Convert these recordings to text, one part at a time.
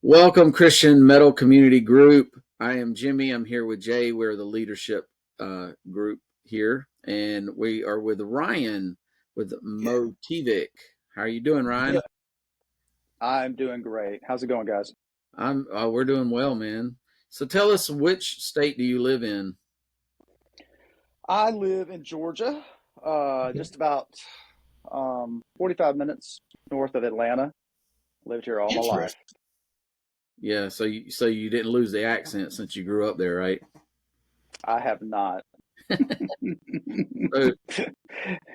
Welcome, Christian Metal Community Group. I am Jimmy. I'm here with Jay. We're the leadership group here, and we are with Ryan with Motivik. How are you doing, Ryan? Yeah, I'm doing great. How's it going, guys? I'm. We're doing well, man. So tell us, which state do you live in? I live in Georgia, just about 45 minutes north of Atlanta. Lived here all my life. Interesting. Yeah. So you didn't lose the accent since you grew up there, right? I have not.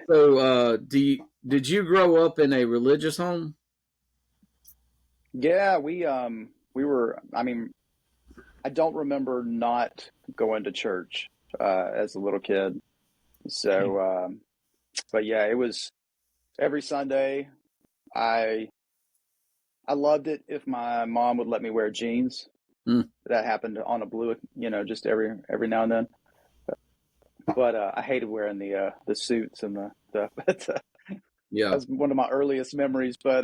So, did you grow up in a religious home? Yeah, we were, I don't remember not going to church as a little kid. So but yeah, it was every Sunday. I I loved it if my mom would let me wear jeans. Mm, That happened on a blue, just every now and then. But I hated wearing the suits and the yeah. that's one of my earliest memories. But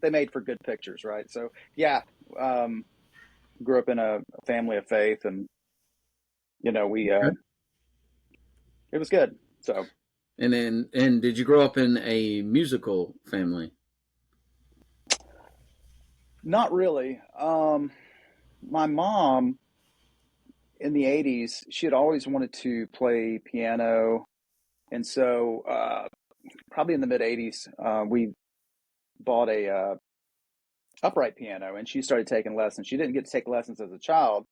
they made for good pictures, right? So yeah, um, grew up in a family of faith, and we Okay. it was good. So And did you grow up in a musical family? not really. My mom in the '80s, she had always wanted to play piano, and so probably in the mid '80s, we bought a upright piano, and she started taking lessons. She didn't get to take lessons as a child.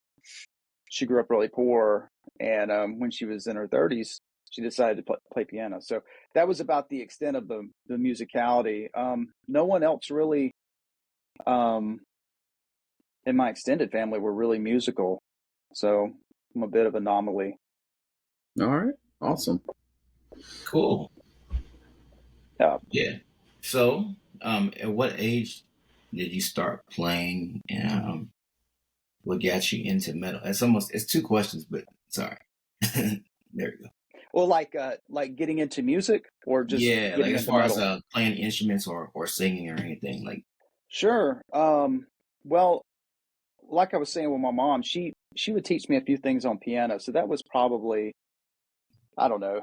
She grew up really poor, and when she was in her 30s, she decided to play piano. So that was about the extent of the musicality. No one else really, um, in my extended family, were really musical. So I'm a bit of an anomaly. All right. Awesome. Cool. Yeah. Yeah. So, at what age did you start playing? What got you into metal? It's two questions, but sorry. There you go. Well, like getting into music or just Yeah, like getting as into far as metal. playing instruments or singing or anything. Like, Sure. Well, like I was saying with my mom, she would teach me a few things on piano. So that was probably, I don't know,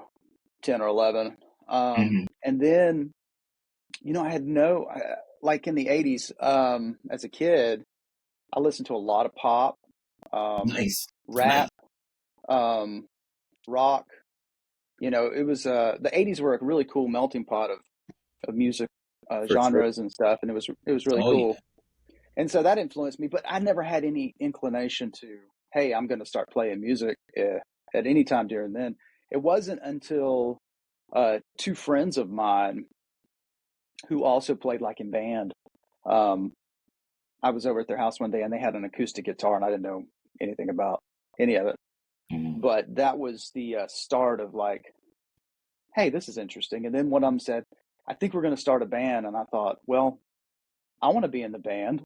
10 or 11. mhm. And then, I had like in the 80s, as a kid, I listened to a lot of pop, um, Nice, nice. rap, um, rock. It was the 80s were a really cool melting pot of music For sure. genres and stuff, and it was really Oh cool. yeah. And so that influenced me, but I never had any inclination to, hey, I'm going to start playing music at any time during then. It wasn't until two friends of mine who also played like in band. Um, I was over at their house one day and they had an acoustic guitar and I didn't know anything about any of it. Mhm. But that was the start of like, hey, this is interesting. And then one of them said, I think we're going to start a band. And I thought, well, I want to be in the band,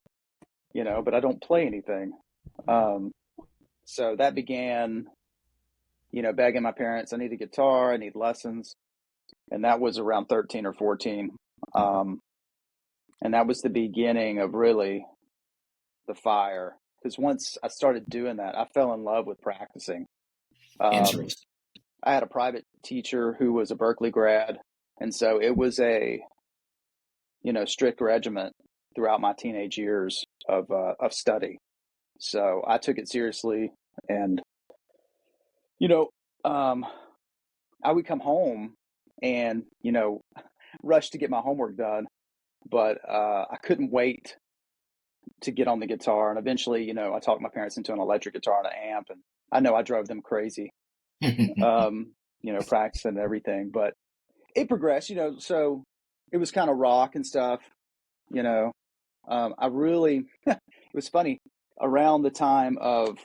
but I don't play anything. Um, so that began, begging my parents, I need a guitar, I need lessons. And that was around 13 or 14. Um, and that was the beginning of really the fire. Because once I started doing that, I fell in love with practicing. Um, Interesting. I had a private teacher who was a Berkeley grad. And so it was a, strict regiment throughout my teenage years of study. So I took it seriously. And, you know, um, I would come home and, rush to get my homework done. But I couldn't wait to get on the guitar. And eventually, I talked my parents into an electric guitar and an amp. And I know I drove them crazy, practicing and everything. But it progressed, so it was kind of rock and stuff, you know. I really, it was funny, around the time of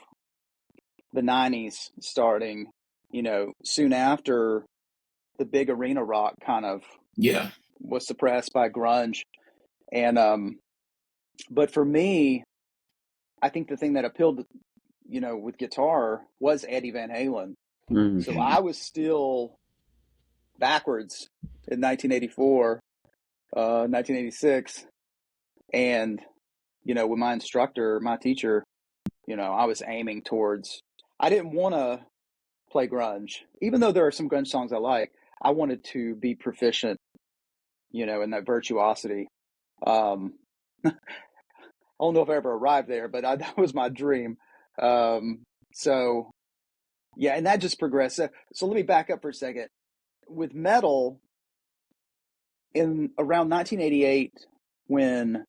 the 90s starting, soon after the big arena rock kind of Yeah. was suppressed by grunge. And, but for me, I think the thing that appealed, with guitar was Eddie Van Halen. Mm. So Mhm. I was still backwards in 1984, 1986. And, with my instructor, my teacher, I was aiming towards, I didn't want to play grunge, even though there are some grunge songs I like. I wanted to be proficient, in that virtuosity. I don't know if I ever arrived there, but that was my dream. So yeah, and that just progressed. So let me back up for a second. With metal, in around 1988, when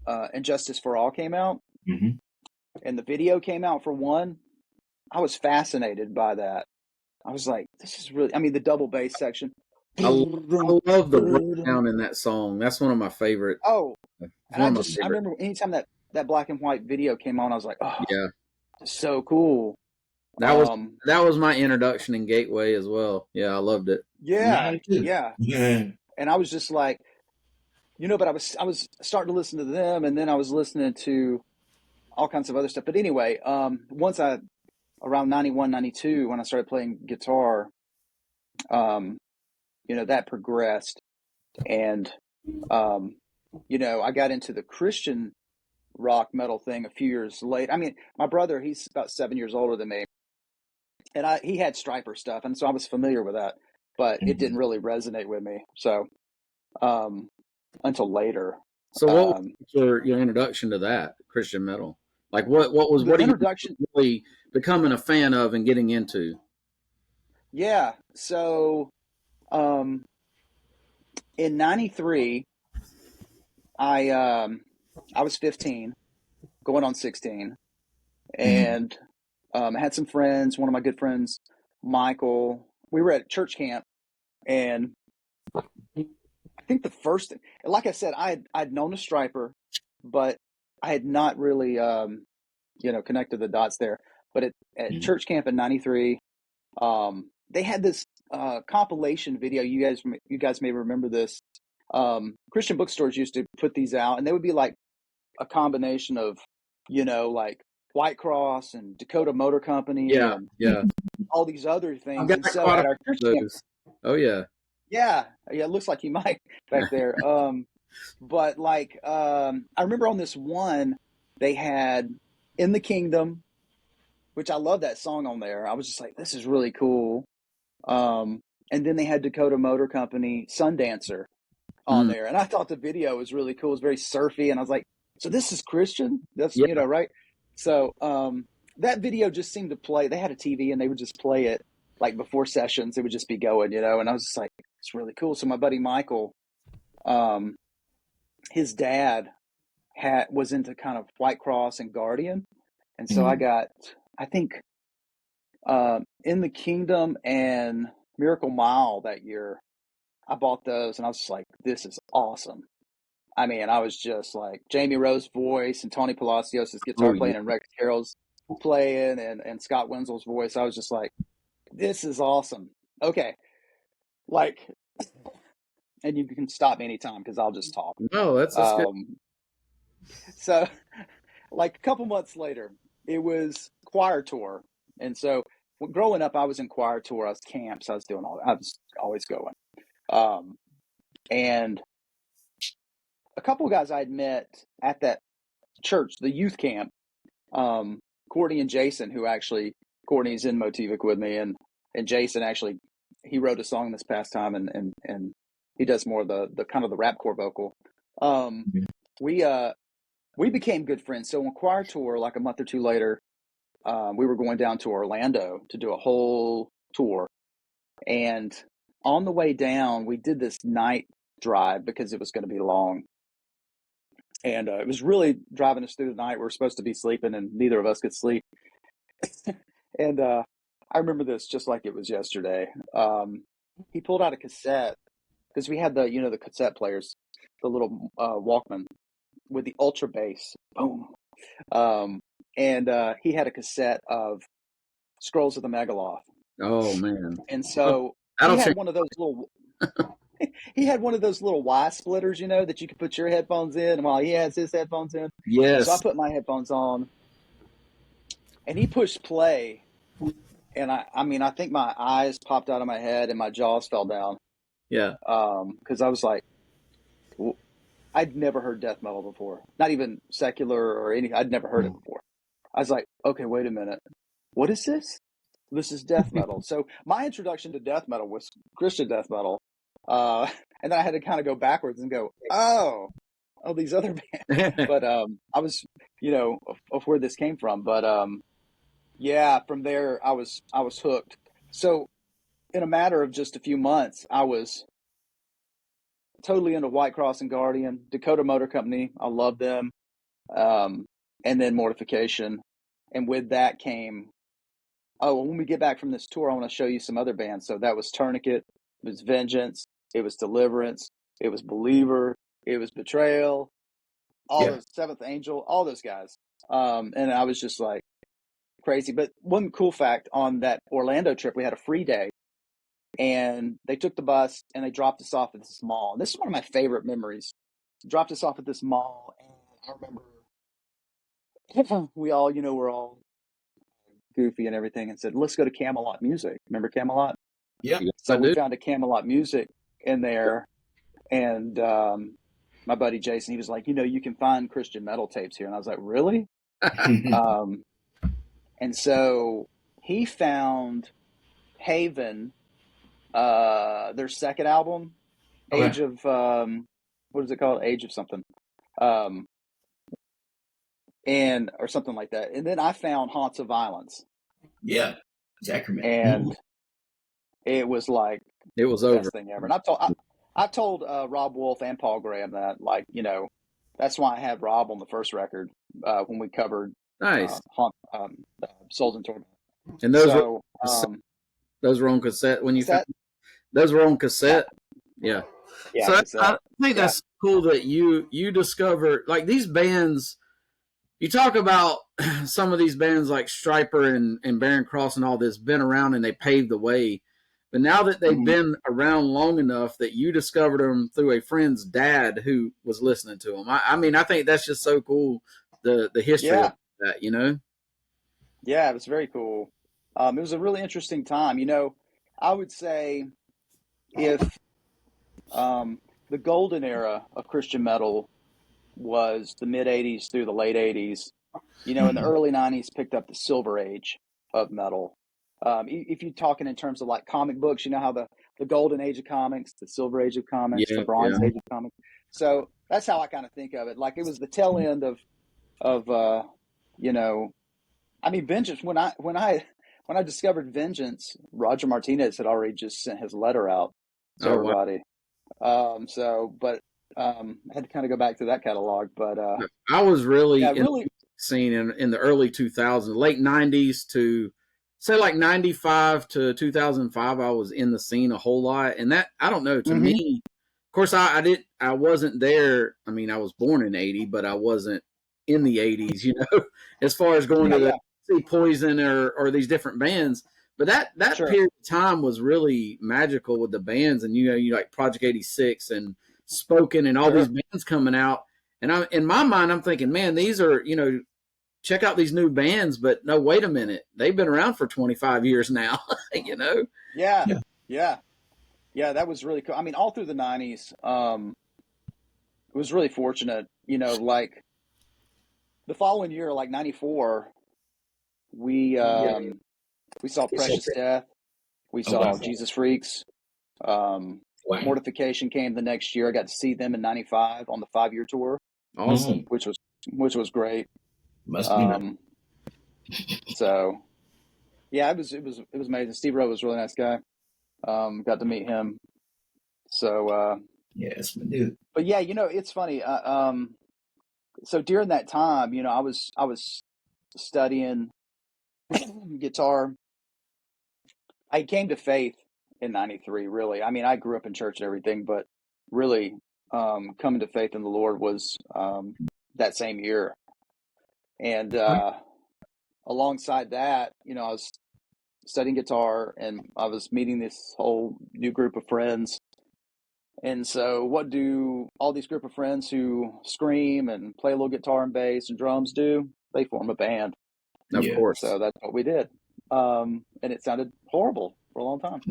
And Justice for All came out, Mm-hmm. and the video came out for one, I was fascinated by that. I was like, this is really, I mean, the double bass section. I love the breakdown in that song. That's one of my favorite. Oh, It's and one of my I favorite. remember anytime that black and white video came on, I was like, oh, Yeah, it's so cool. that was that was my introduction and gateway as well. Yeah, I loved it. Yeah, Mine too. yeah. Yeah. And I was just like, but I was starting to listen to them, and then I was listening to all kinds of other stuff. But anyway, once around 91, 92, when I started playing guitar, that progressed. And, I got into the Christian rock metal thing a few years later. I mean, my brother, he's about 7 years older than me, and he had Striper stuff. And so I was familiar with that, but it Mm-hmm. didn't really resonate with me. So, until later. So, what was your introduction to that Christian metal? Like, what The are you introduction, really becoming a fan of and getting into? yeah. So, um, in '93, I was 15, going on 16, Mm-hmm. and I had some friends. One of my good friends, Michael. We were at church camp, and I think the first, like I said, I'd known a Striper, but I had not really, connected the dots there. But at Mm-hmm. church camp in '93, they had this compilation video. You guys may remember this. Christian bookstores used to put these out, and they would be like a combination of, like White Cross and Dakota Motor Company Yeah, and yeah. all these other I've things. got And so quite a at our church few of camp, those. Oh yeah. yeah, it looks like you might back there. But like, I remember on this one, they had In the Kingdom, which I love that song on there. I was just like, this is really cool. Um, and then they had Dakota Motor Company, Sundancer on Mm, there. And I thought the video was really cool. It was very surfy. And I was like, so this is Christian? That's, yeah. right? So that video just seemed to play. They had a TV and they would just play it like before sessions. It would just be going, and I was just like, it's really cool. So my buddy Michael, um, his dad was into kind of White Cross and Guardian. And so I Mm-hmm. got, I think, In the Kingdom and Miracle Mile that year. I bought those and I was just like, this is awesome. I mean, I was just like Jamie Rose's voice and Tony Palacios' Oh guitar yeah. playing and Rex Carroll's playing and Scott Wenzel's voice. I was just like, this is awesome. Okay. Like, and you can stop me anytime because I'll just talk. No, that's good. So, like a couple months later, it was choir tour. And so, growing up, I was in choir tour. I was camps. I was doing all that. I was always going. And a couple of guys I'd met at that church, the youth camp, Courtney and Jason, who actually, Courtney's in Motivik with me, and Jason actually, he wrote a song this past time, and he does more of the kind of the rapcore vocal. We we became good friends. So on choir tour, like a month or two later, we were going down to Orlando to do a whole tour, and on the way down, we did this night drive because it was going to be long. And it was really driving us through the night. We were supposed to be sleeping, and neither of us could sleep. And I remember this just like it was yesterday. He pulled out a cassette because we had the cassette players, the little Walkman with the ultra bass. Boom. And he had a cassette of Scrolls of the Megaloth. Oh man. And so he That'll had change. one of those little he had one of those little Y splitters, that you could put your headphones in while he has his headphones in. And so I Yes. put my headphones on and he pushed play. And I mean, I think my eyes popped out of my head and my jaws fell down. Yeah. Because I was like, I'd never heard death metal before, not even secular or anything. I'd never heard it before. I was like, okay, wait a minute. What is this? This is death metal. So my introduction to death metal was Christian death metal. And then I had to kind of go backwards and go, oh, these other bands. But I was, of where this came from. But yeah, from there I was hooked. So in a matter of just a few months, I was totally into White Cross and Guardian, Dakota Motor Company. I love them. And then Mortification. And with that came, when we get back from this tour, I want to show you some other bands. So that was Tourniquet, it was Vengeance, it was Deliverance, it was Believer, it was Betrayal, all those Seventh Angel, all those guys. And I was just like crazy. But one cool fact on that Orlando trip, we had a free day. And they took the bus and they dropped us off at this mall. And this is one of my favorite memories. Dropped us off at this mall, and I remember we all, we're all goofy and everything, and said, let's go to Camelot Music. Remember Camelot? Yeah. So we found a Camelot Music in there, and my buddy Jason, he was like, you can find Christian metal tapes here. And I was like, really? And so he found Haven, their second album, Okay. Age of, what is it called? Age of something. Or something like that. And then I found Haunts of Violence. Yeah. Zackerman. And it was like it was the over. best thing ever. And I told Rob Wolf and Paul Graham that, like, that's why I had Rob on the first record when we covered Nice. Souls in Torment. And those were on cassette when you found those were on cassette. Yeah. So I think that's cool that you discovered, like, these bands. You talk about some of these bands like Stryper and Barren Cross and all this been around and they paved the way. But now that they've been around long enough that you discovered them through a friend's dad who was listening to them. I mean, I think that's just so cool, the history of that, Yeah, it was very cool. It was a really interesting time. I would say if the golden era of Christian metal was the mid 80s through the late 80s, in the early 90s picked up the silver age of metal. If you're talking in terms of like comic books, how the golden age of comics, the silver age of comics, the bronze age of comics. So that's how I kind of think of it. Like it was the tail end of I mean, Vengeance. When I discovered Vengeance, Roger Martinez had already just sent his letter out to everybody. Wow. I had to kind of go back to that catalog. But I was really seen in the early 2000s, late 90s to say like 95 to 2005. I was in the scene a whole lot, and that, I don't know, to me, of course, I wasn't there. I mean, I was born in 80, but I wasn't in the 80s, as far as going to see Poison or these different bands. But that period of time was really magical with the bands, and you like Project 86 and Spoken and all these bands coming out. And in my mind, I'm thinking, man, these are, check out these new bands, but no, wait a minute. They've been around for 25 years now, Yeah. That was really cool. I mean, all through the 90s, it was really fortunate, like the following year, like 94, we saw Precious Death. We saw Jesus Freaks. Mortification came the next year. I got to see them in 95 on the 5-year tour. Awesome. Which was great. Must be nice. So yeah, it was amazing. Steve Rowe was a really nice guy. Got to meet him. So yes, we do. But yeah, it's funny. So during that time, I was studying guitar. I came to faith in 93, really. I mean, I grew up in church and everything, but really coming to faith in the Lord was that same year. And alongside that, I was studying guitar and I was meeting this whole new group of friends. And so what do all these group of friends who scream and play a little guitar and bass and drums do? They form a band. Of course. So that's what we did. And it sounded horrible for a long time.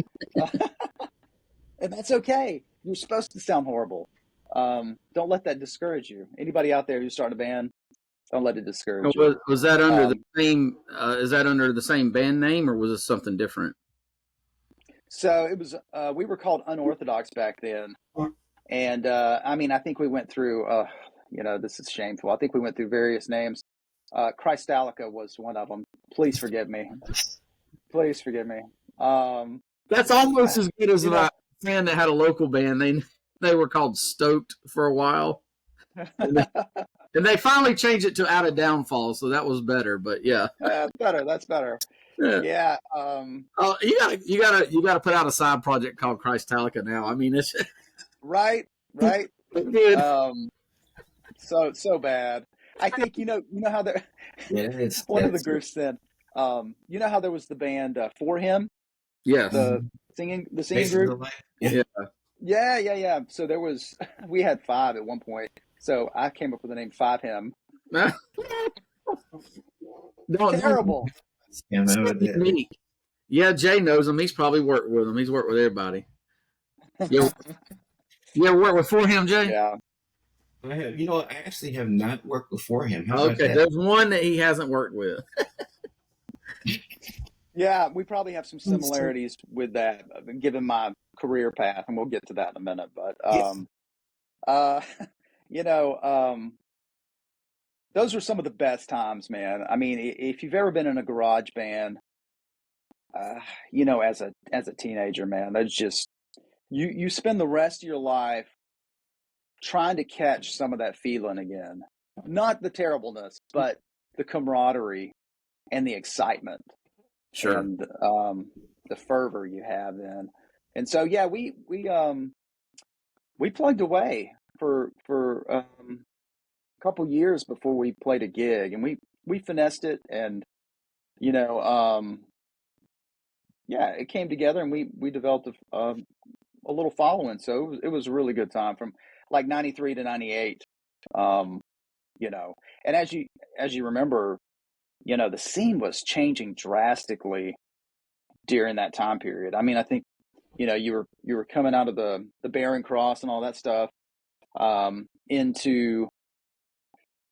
And that's okay. You're supposed to sound horrible. Don't let that discourage you. Anybody out there who's starting a band, don't let it discourage you. Was that under the Um, same? Is that under the same band name, or was it something different? so it was. We were called Unorthodox back then, and I mean, I think we went through. This is shameful. I think we went through various names. Christalica was one of them. Please forgive me. Please forgive me. That's almost as good as You know, a band that had a local band. They were called Stoked for a while, and they finally changed it to Out of Downfall, so that was better. But yeah, better. That's better. yeah. Yeah. Oh, you gotta put out a side project called Christalica now. I mean, it's Right. Right. good. Um, so bad. I think you know how there. Yeah, One of the groups said, you know how there was the band For Him, Yes. the singing Faces group. of Life. Yeah. Yeah. So we had five at one point. So I came up with the name Five Him. Don't Terrible. Yeah, remember that? me. Yeah, Jay knows him. He's probably worked with him. He's worked with everybody. You ever worked with For Him, Jay? Yeah. I have, I actually have not worked before him. How about Okay, that? there's one that he hasn't worked with. Yeah, we probably have some similarities with that, given my career path, and we'll get to that in a minute. But uh, you know, those were some of the best times, man. I mean, if you've ever been in a garage band, as a teenager, man, that's just you spend the rest of your life trying to catch some of that feeling again. Not the terribleness, but the camaraderie and the excitement Sure. and the fervor you have then. And so, yeah, we plugged away for a couple years before we played a gig, and we finessed it, and yeah, it came together, and we developed a little following. So it was a really good time from like 93 to 98. Um, and as you remember, the scene was changing drastically during that time period. I mean, I think, you were coming out of the Barren Cross and all that stuff, into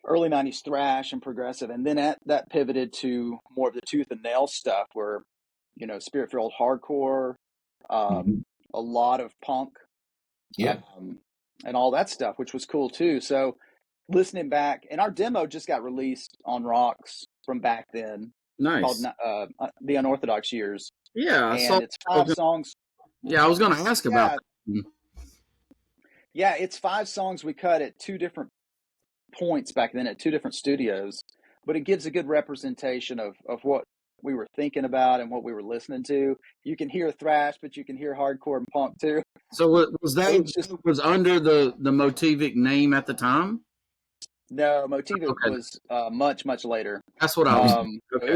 early 90s thrash and progressive. And then that pivoted to more of the tooth and nail stuff where, spirit-filled hardcore, Mhm. a lot of punk, Yeah. and all that stuff, which was cool too. So listening back, and our demo just got released on Rocks from back then, called Nice. The Unorthodox Years, Yeah, I saw. and it's 5 songs. Yeah, I was going to ask about Yeah, that. yeah, it's 5 songs we cut at two different points back then at two different studios, but it gives a good representation of what we were thinking about and what we were listening to. You can hear thrash, but you can hear hardcore and punk too. So was So that it's just under the Motivik name at the time? no Motivik Okay, was much later. that's what I was. So it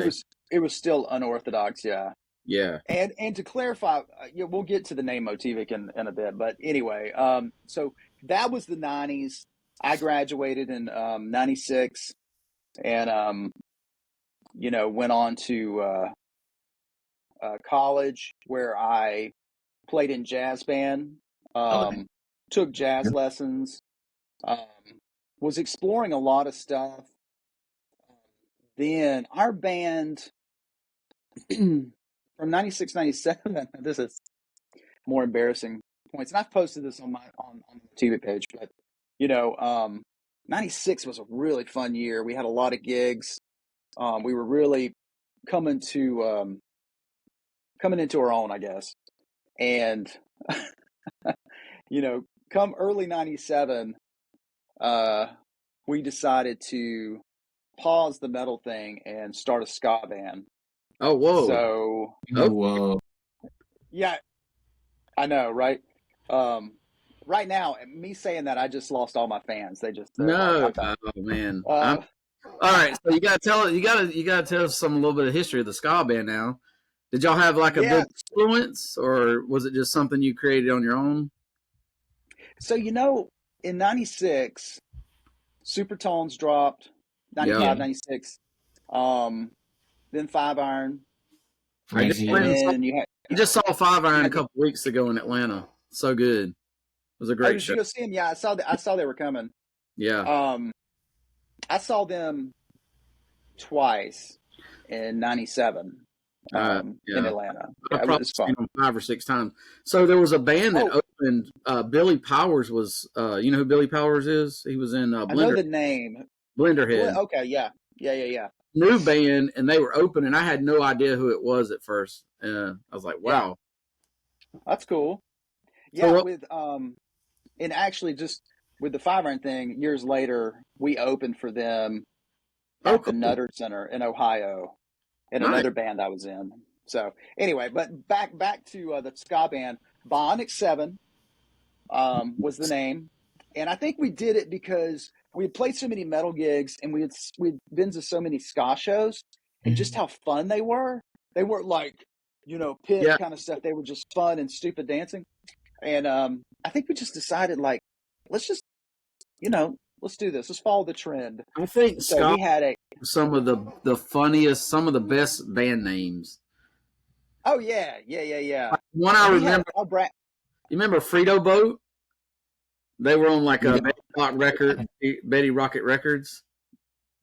Okay, was still unorthodox, yeah. yeah, And to clarify, we'll get to the name Motivik in a bit, but anyway, so that was the 90s. I graduated in 96, and went on to college where I played in jazz band, Okay. took jazz lessons, um, was exploring a lot of stuff. Then our band from 96, 97, this is more embarrassing points, and I've posted this on the TV page, but 96 was a really fun year. We had a lot of gigs. We were really coming into our own, I guess. And come early 97, we decided to pause the metal thing and start a ska band. Oh, whoa. So Oh, yeah, I know, right? Right now, me saying that, I just lost all my fans. They're like, No, I'm done. oh man. Uh, All right, so you gotta tell us a little bit of history of the ska band now. Did y'all have like a yeah. big influence, or was it just something you created on your own? So, in 96, Supertones dropped, Yeah, 95, 96. Then Five Iron. I just crazy. And went and saw, then I just saw Five you Iron a had couple weeks ago in Atlanta. So good. It was a Oh, great did show. you go see them? Yeah, I saw they were coming. Yeah. I saw them twice in '97 in Yeah. Atlanta. I've Yeah, it probably was seen fun. them 5 or 6 times. So there was a band that Oh, opened. Billy Powers was. You know who Billy Powers is? He was in I know the name. Blenderhead. Okay, yeah, yeah. New band, and they were opening. I had no idea who it was at first. I was like, Yeah, wow. that's cool. So Yeah, what? with and actually just with the Five Iron thing, years later, we opened for them Oh, at the cool. Nutter Center in Ohio, and Nice. another band I was in. So anyway, but back to the ska band. Bionic Seven was the name, and I think we did it because we had played so many metal gigs, and we'd been to so many ska shows, and just how fun they were. They weren't like pit Yeah, kind of stuff. They were just fun and stupid dancing. And I think we just decided like let's just let's do this. Let's follow the trend. I think So ska we had a some of the funniest, some of the best band names. oh yeah. One I And we had remember. all Brad. You remember Frito Boat? They were on like You a know, Betty Rocket Records.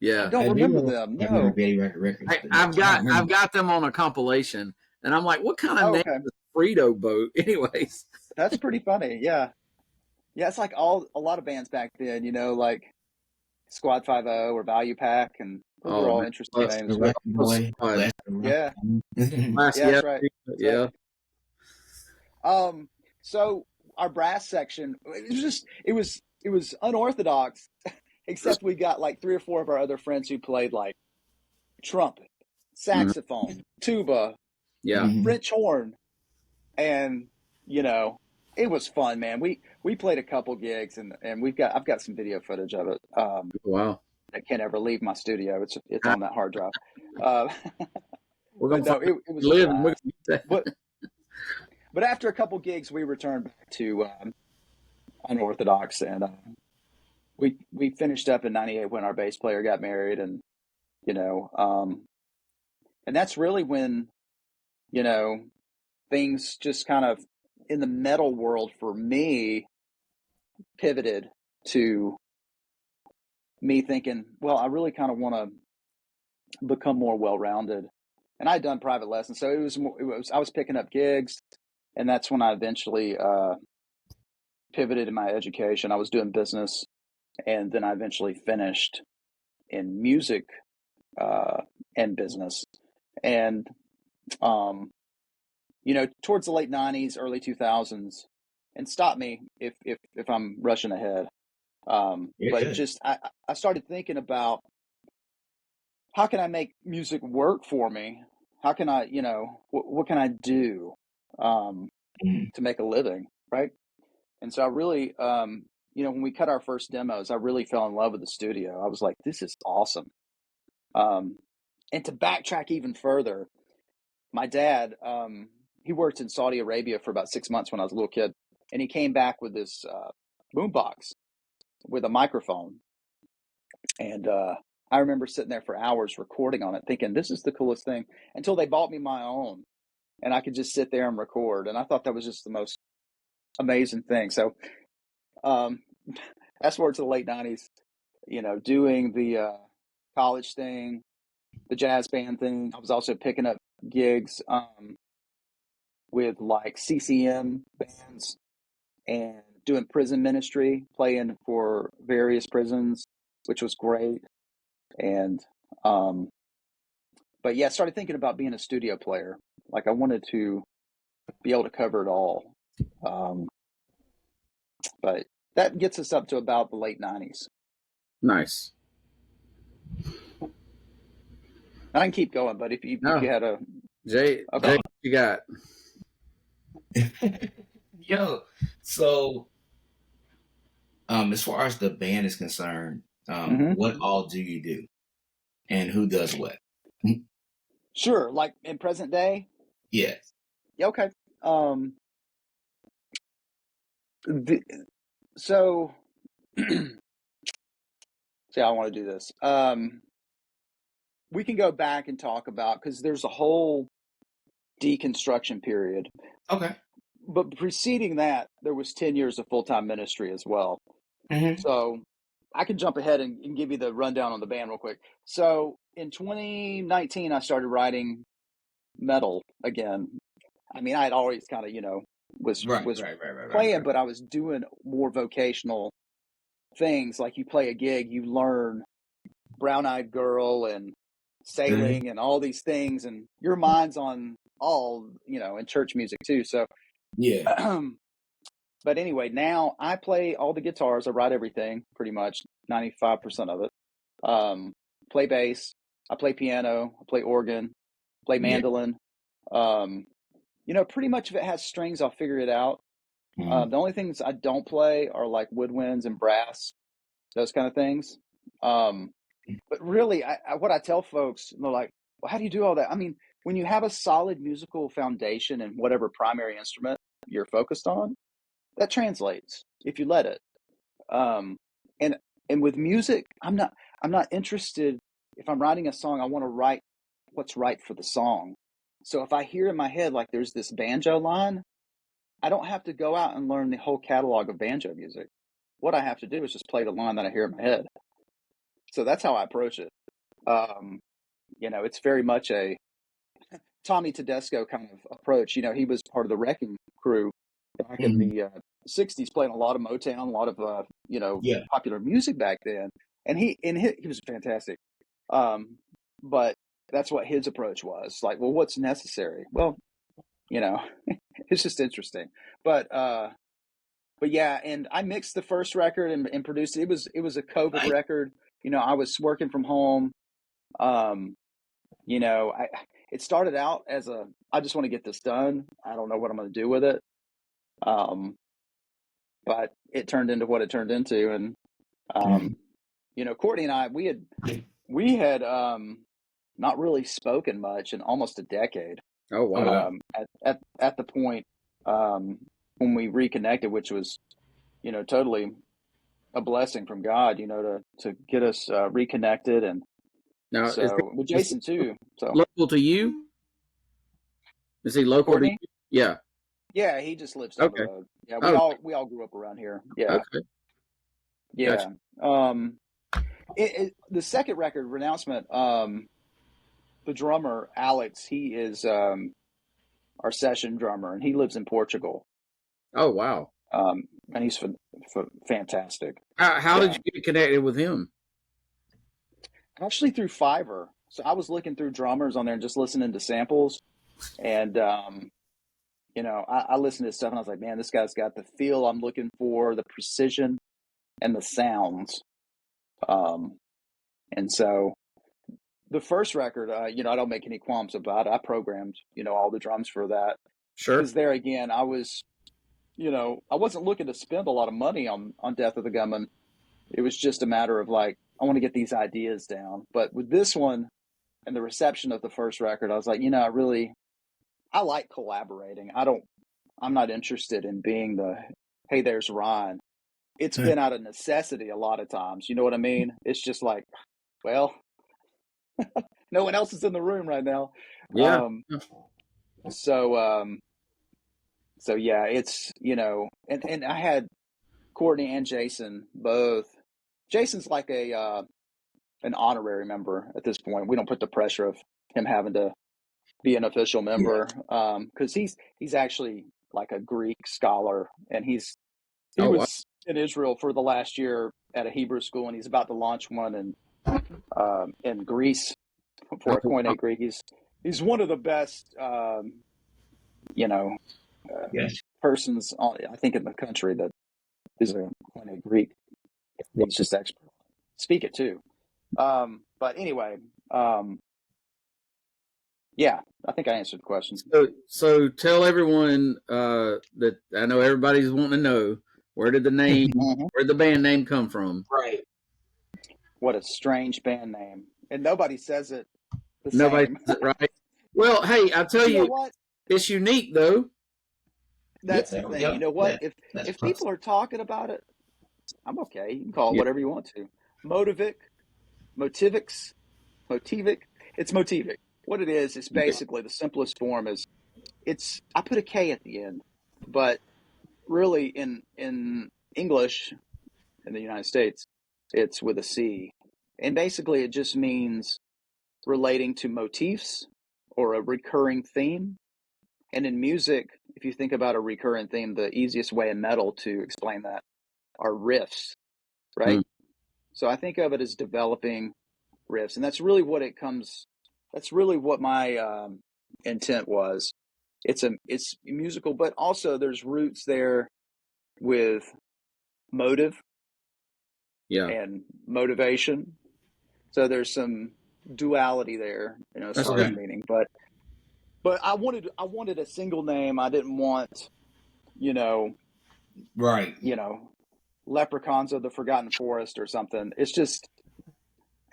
I Yeah, don't I remember do them. remember No. Betty Rocket Records, but I've I don't got remember. them on a compilation, and I'm like, what kind of Oh, name okay. is Frito Boat? Anyways, That's pretty funny. Yeah. Yeah, it's like a lot of bands back then, like Squad 50 or Value Pack, and those were oh all man, interesting The names. But Rock Boy, Squad. Last of the Rock. yeah, Class, yeah, yeah, that's right. That's right. yeah. So our brass section, it was unorthodox, except we got like three or four of our other friends who played like trumpet, Mhm. saxophone, tuba, Yeah. French horn, and you know, it was fun, man. We played a couple gigs, and I've got some video footage of it. Wow. I can't ever leave my studio. It's Ah, on that hard drive. Uh, we're but gonna no, find out it was where a you live, and we're blast. gonna get But that. but after a couple gigs, we returned back to unorthodox, and we finished up in '98 when our bass player got married, and you know, and that's really when you know things just kind of in the metal world for me pivoted to me thinking, well, I really kind of want to become more well-rounded. And I'd done private lessons, so I was picking up gigs, and that's when I eventually pivoted in my education. I was doing business, and then I eventually finished in music and business. And towards the late '90s, early 2000s, and stop me if I'm rushing ahead. You're But good. just I started thinking about how can I make music work for me? How can I, what can I do um, Mhm. to make a living, right? And so I really, when we cut our first demos, I really fell in love with the studio. I was like, this is awesome. Um, and to backtrack even further, my dad, he worked in Saudi Arabia for about 6 months when I was a little kid, and he came back with this boombox with a microphone. And I remember sitting there for hours recording on it, thinking, this is the coolest thing, until they bought me my own and I could just sit there and record. And I thought that was just the most amazing thing. So, um, fast forward to the late '90s, doing the college thing, the jazz band thing. I was also picking up gigs with like CCM bands and doing prison ministry, playing for various prisons, which was great. And um, but yeah, I started thinking about being a studio player. Like I wanted to be able to cover it all. Um, but that gets us up to about the late '90s. Nice. And I can keep going, but if No, you had a Jay, okay, what you got? Yo, so as far as the band is concerned, hmm what all do you do, and who does what? sure. Like in present day, Yes. yeah, okay. Um, the, so see how I want to do this. We can go back and talk about because there's a whole deconstruction period. Okay. but preceding that, there was 10 years of full-time ministry as well. Mm-hmm. So I can jump ahead and give you the rundown on the band real quick. So in 2019, I started writing metal again. I mean, I had always kind of, was playing, Right. but I was doing more vocational things. Like you play a gig, you learn Brown Eyed Girl and sailing and all these things, and your mind's on all, in church music too. So, Yeah. but anyway, now I play all the guitars. I write everything, pretty much 95% of it. Play bass. I play piano. I play organ. Play Yeah. mandolin. Pretty much if it has strings, I'll figure it out. The only things I don't play are like woodwinds and brass, those kind of things. But really, what I tell folks, they're like, well, how do you do all that? I mean, when you have a solid musical foundation in whatever primary instrument you're focused on, that translates if you let it. Um, and and with music, I'm not interested. If I'm writing a song, I want to write what's right for the song. So if I hear in my head like there's this banjo line, I don't have to go out and learn the whole catalog of banjo music. What I have to do is just play the line that I hear in my head. So that's how I approach it. Um, it's very much a Tommy Tedesco kind of approach. He was part of the Wrecking Crew back in the 60s, playing a lot of Motown, a lot of Yeah. popular music back then, and he was fantastic. But that's what his approach was. Like, well, what's necessary? Well, it's just interesting. But yeah, and I mixed the first record and produced it. It was a COVID record. I was working from home. It started out as I just want to get this done. I don't know what I'm going to do with it. But it turned into what it turned into. And, Courtney and I, we had not really spoken much in almost a decade. Oh, wow. At the point when we reconnected, which was, totally a blessing from God, to get us reconnected. And Now, so with Jason too. So local to you? Is he local to Courtney? you? Yeah. Yeah, he just lives down the Okay. road. Yeah, Oh, we all grew up around here. Yeah. okay. Yeah. Gotcha. The second record, Renouncement, the drummer, Alex, he is our session drummer, and he lives in Portugal. Oh, wow. And he's fantastic. How Yeah. did you get connected with him? Actually, through Fiverr. So I was looking through drummers on there and just listening to samples. And, I listened to his stuff and I was like, man, this guy's got the feel I'm looking for, the precision and the sounds. And so the first record, I don't make any qualms about it. I programmed, all the drums for that. Sure. Because there again, I was, I wasn't looking to spend a lot of money on Death of the Gunman. It was just a matter of like, I want to get these ideas down. But with this one and the reception of the first record, I was like, I like collaborating. I'm not interested in being hey, there's Ron. It's been out of necessity a lot of times. You know what I mean? It's just like, well, no one else is in the room right now. Yeah. So yeah, it's, and I had Courtney and Jason both. Jason's like an honorary member at this point. We don't put the pressure of him having to be an official member, because he's actually like a Greek scholar, and he Oh, wow. was in Israel for the last year at a Hebrew school, and he's about to launch one in Greece for a Koine Greek. He's one of the best, Yes. persons, I think, in the country that is a Koine Greek. He's just expert. Speak it too. But anyway, yeah, I think I answered the question. So tell everyone that I know everybody's wanting to know, where did the band name come from? Right. What a strange band name, and nobody says it the Nobody same. says it right. Well, hey, I'll tell You know you, what? it's unique though. That's the thing. Yeah, You know what? yeah, If people are talking about it, I'm okay. You can call it whatever you want to. Motivik, Motivix, Motivik. It's Motivik. What it is basically the simplest form is I put a K at the end. but really in English in the United States, it's with a C. And basically it just means relating to motifs or a recurring theme. And in music, if you think about a recurrent theme, the easiest way in metal to explain that are riffs, right? Mm. So I think of it as developing riffs, and that's really what it comes. That's really what my intent was. It's musical, but also there's roots there with motive Yeah. and motivation. So there's some duality there, as That's far as Okay. good. meaning. But I wanted a single name. I didn't want, you know, Right. Leprechauns of the Forgotten Forest or something.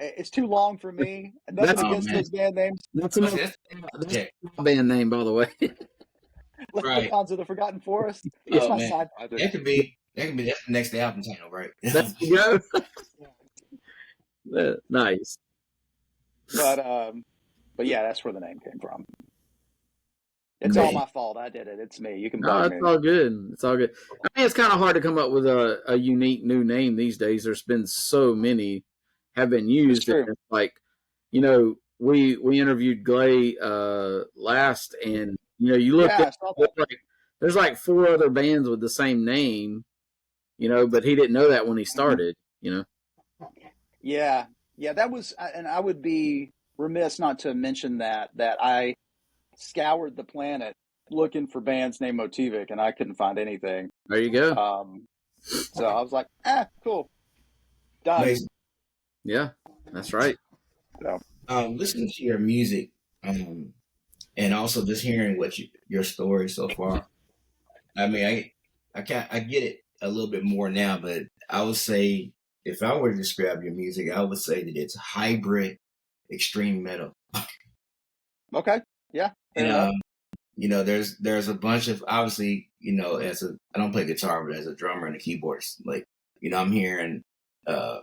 It's too long for me. Nothing That's Oh against man. those band names. that's That's, another that's, that's yeah. a band name, by the way. Right. Leprechauns of the Forgotten Forest. Yeah, That's Oh my man. sci-fi thing. That could be that's the next album title, right? there you go. Nice. But but yeah, that's where the name came from. It's all Man. my fault. I did it. It's me. You can No, blame it's me. all good. It's all good. I mean, it's kind of hard to come up with a unique new name these days. There's been so many have been It's used. And true. it's like, we interviewed Glay last, and you look Yeah, at I saw that. there's like four other bands with the same name, but he didn't know that when he Mhm. started. Yeah, yeah. That was, and I would be remiss not to mention that I scoured the planet looking for bands named Motivik, and I couldn't find anything. There you go. Um, so I was like, cool, done. Amazing. Yeah, that's right. So Listening to your music, and also just hearing your story so far. I mean, I get it a little bit more now, but I would say if I were to describe your music, I would say that it's hybrid extreme metal. okay, yeah, And fair enough. there's a bunch of obviously, I don't play guitar, but as a drummer and a keyboardist, like, I'm hearing uh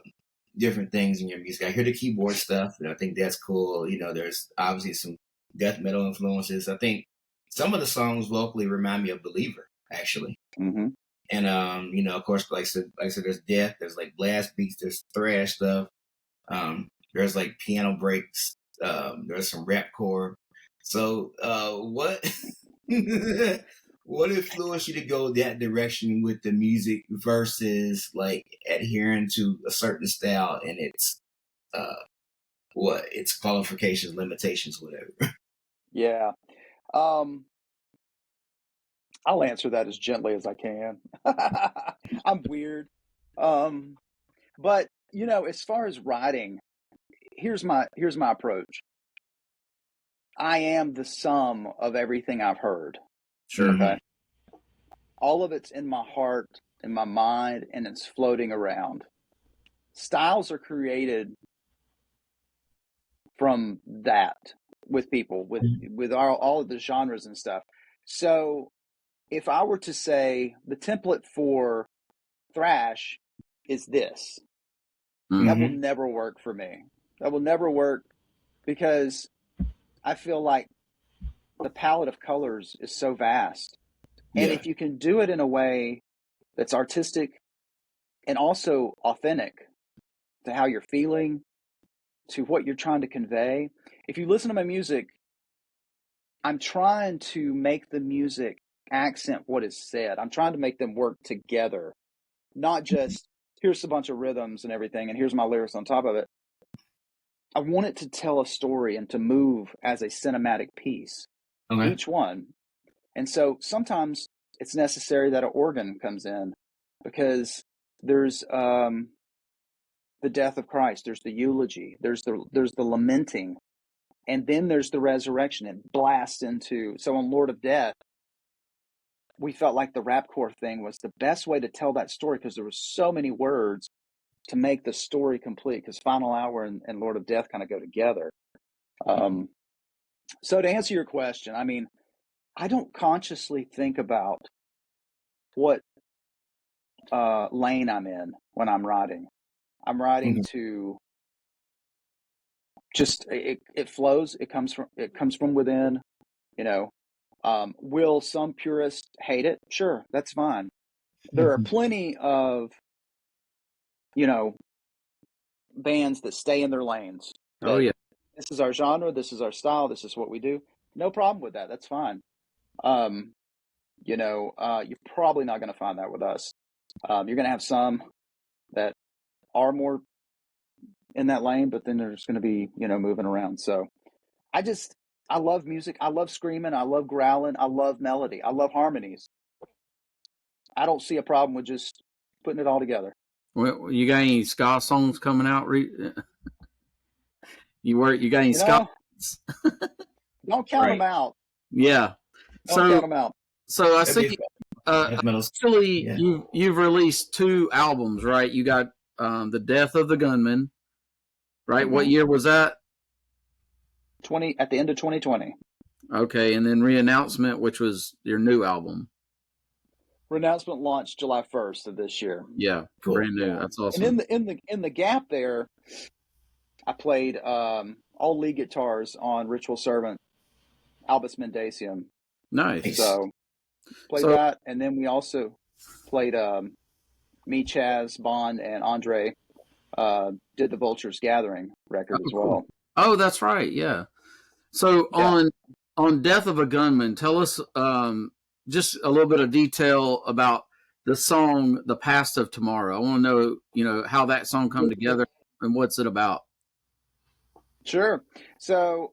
different things in your music. I hear the keyboard stuff, and I think that's cool. There's obviously some death metal influences. I think some of the songs vocally remind me of Believer, actually. Hmm. And of course, like I said, there's death, there's like blast beats, there's thrash stuff, there's like piano breaks, there's some rap core. So, what what influenced you to go that direction with the music versus like adhering to a certain style and uh its qualifications, limitations, whatever? Yeah. Um, I'll answer that as gently as I can. I'm weird. Um, but as far as writing, here's my approach. I am the sum of everything I've heard. Sure. Mm-hmm. Okay. All of it's in my heart, in my mind, and it's floating around. Styles are created from that with people, with all of the genres and stuff. So if I were to say the template for thrash is this, that will Mm-hmm. never work for me. That will never work because I feel like the palette of colors is so vast. And Yeah. if you can do it in a way that's artistic and also authentic to how you're feeling, to what you're trying to convey. If you listen to my music, I'm trying to make the music accent what is said. I'm trying to make them work together, not just here's a bunch of rhythms and everything, and here's my lyrics on top of it. I want it to tell a story and to move as a cinematic piece, Okay. each one. And so sometimes it's necessary that an organ comes in because there's the death of Christ, there's the eulogy, there's the lamenting, and then there's the resurrection. It blasts into. So on Lord of Death, we felt like the rapcore thing was the best way to tell that story because there were so many words to make the story complete. Because Final Hour and Lord of Death kind of go together. Um, so to answer your question, I mean, I don't consciously think about what lane I'm in when I'm writing. I'm writing Okay. to just it flows. It comes from within. You know, Will some purists hate it? Sure, that's fine. There are plenty of, you know, bands that stay in their lanes. Oh That yeah. this is our genre, this is our style, this is what we do. No problem with that. That's fine. You're probably not going to find that with us. You're going to have some that are more in that lane, but then there's going to be, moving around. So I love music. I love screaming. I love growling. I love melody. I love harmonies. I don't see a problem with just putting it all together. Well, you got any ska songs coming out? You got any You ska? know, don't count them Right. out. Yeah. Don't count So them out. so I That'd be see. death metal. Actually, Yeah. you've released 2 albums, right? You got the Death of the Gunman, right? What Mm-hmm. year was that? At the end of 2020. Okay, and then Reannouncement, which was your new album. Renouncement launched July 1st of this year. Yeah, Cool. brand new. Yeah. That's awesome. And in the gap there, I played all lead guitars on Ritual Servant, Albus Mendacium. Nice. So played that, and then we also played me, Chaz, Bond, and Andre did the Vultures Gathering record as well. Cool. Oh, that's right. Yeah. So Yeah. on Death of a Gunman, tell us just a little bit of detail about the song "The Past of Tomorrow." I want to know, how that song come together and what's it about. Sure. So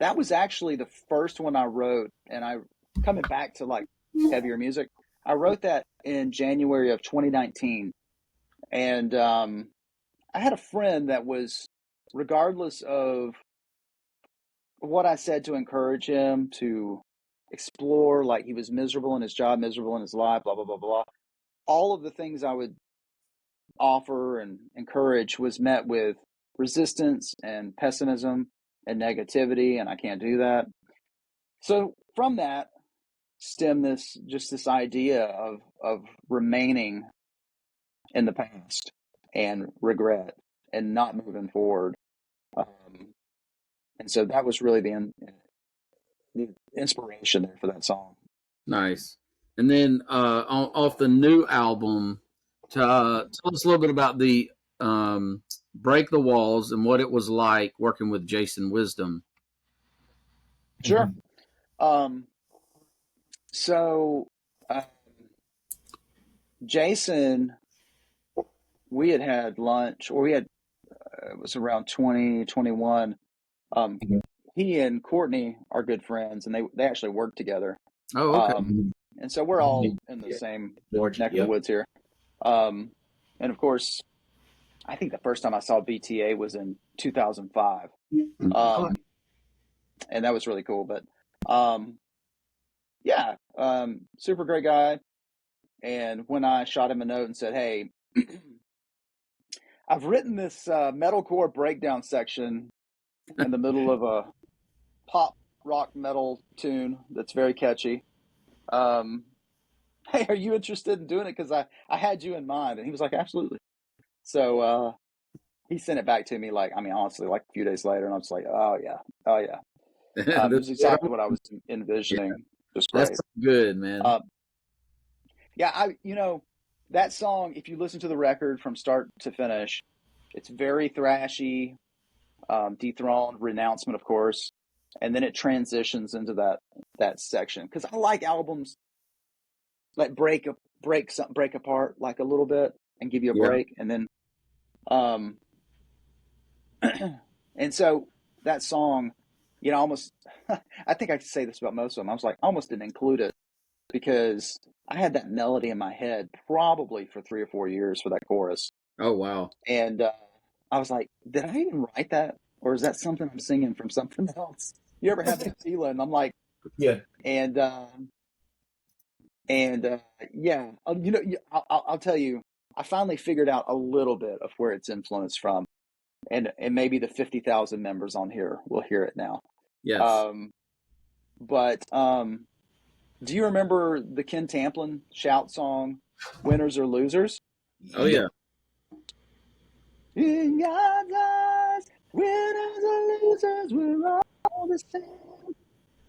that was actually the first one I wrote, and I coming back to like heavier music. I wrote that in January of 2019, and I had a friend that was, regardless of what I said to encourage him to explore, like he was miserable in his job, miserable in his life, blah blah blah blah. All of the things I would offer and encourage was met with resistance and pessimism and negativity, and I can't do that. So from that stemmed this idea of remaining in the past and regret and not moving forward. And so that was really the inspiration there for that song. Nice. And then off the new album, tell us a little bit about the Break the Walls and what it was like working with Jason Wisdom. Sure. So Jason, we had lunch, or it was around 2021. He and Courtney are good friends, and they actually work together. Oh, okay. And so we're all in the same neck of the woods here. And of course, I think the first time I saw BTA was in 2005. And that was really cool. But super great guy. And when I shot him a note and said, hey, I've written this metalcore breakdown section in the middle of a pop rock metal tune that's very catchy. Hey, are you interested in doing it? Because I had you in mind. And he was like, absolutely. So he sent it back to me, honestly, like a few days later. And I was like, oh, yeah. It was exactly what I was envisioning. Yeah. Just great. That's good, man. That song, if you listen to the record from start to finish, it's very thrashy, dethroned, renouncement, of course. And then it transitions into that section. Because I like albums that break apart like a little bit and give you a break. And then, and so that song, almost, I think I could say this about most of them. I was like, almost didn't include it because I had that melody in my head probably for 3 or 4 years for that chorus. Oh, wow. And I was like, did I even write that? Or is that something I'm singing from something else? You ever have that feeling? I'm like, yeah. And yeah, I'll tell you, I finally figured out a little bit of where it's influenced from, and maybe the 50,000 members on here will hear it now. Yes. But do you remember the Ken Tamplin shout song, "Winners or Losers"? Oh yeah. In God's eyes, winners or losers, we're all the same.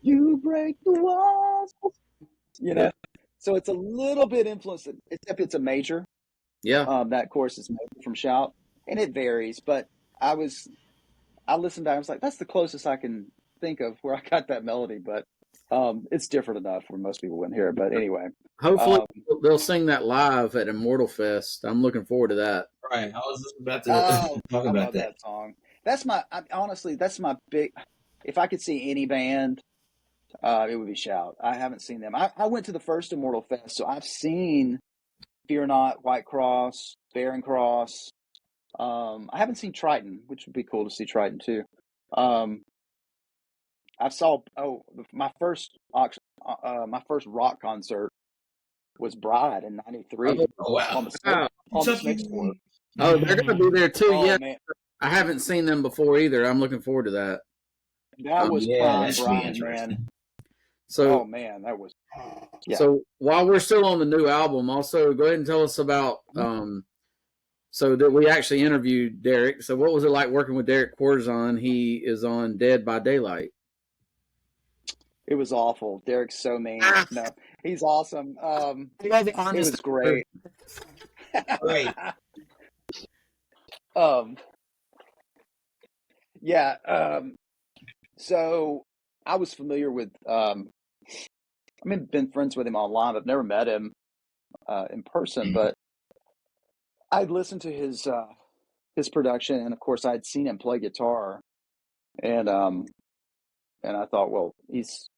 You break the walls. So it's a little bit influenced, except it's a major. Yeah. That chorus is major from Shout, and it varies. But I listened back. I was like, that's the closest I can think of where I got that melody. But it's different enough where most people wouldn't hear it. But anyway, Hopefully they'll sing that live at Immortal Fest. I'm looking forward to that. Right. I was just about to oh, talk I about love that. that song. Honestly, that's my big. If I could see any band, it would be Shout. I haven't seen them. I went to the first Immortal Fest, so I've seen Fear Not, White Cross, Barren Cross. I haven't seen Triton, which would be cool to see Triton too. I saw my first rock concert was Bride in '93 Oh wow. on the Wow. Snakes tour. Oh, they're going to be there too. Oh Yeah. man, I haven't seen them before either. I'm looking forward to that. that was Yeah, prime that should be Bride, man. interesting. So, Oh man, that was yeah. so while we're still on the new album, also go ahead and tell us about. So that we actually interviewed Derek. So what was it like working with Derek Corzon? He is on Dead by Daylight. It was awful. Derek's so mean. No, he's awesome. I love the honest. It was great. Right. Yeah. So I was familiar with. Been friends with him online. I've never met him in person, but I'd listened to his production, and of course, I'd seen him play guitar, and I thought, well, he's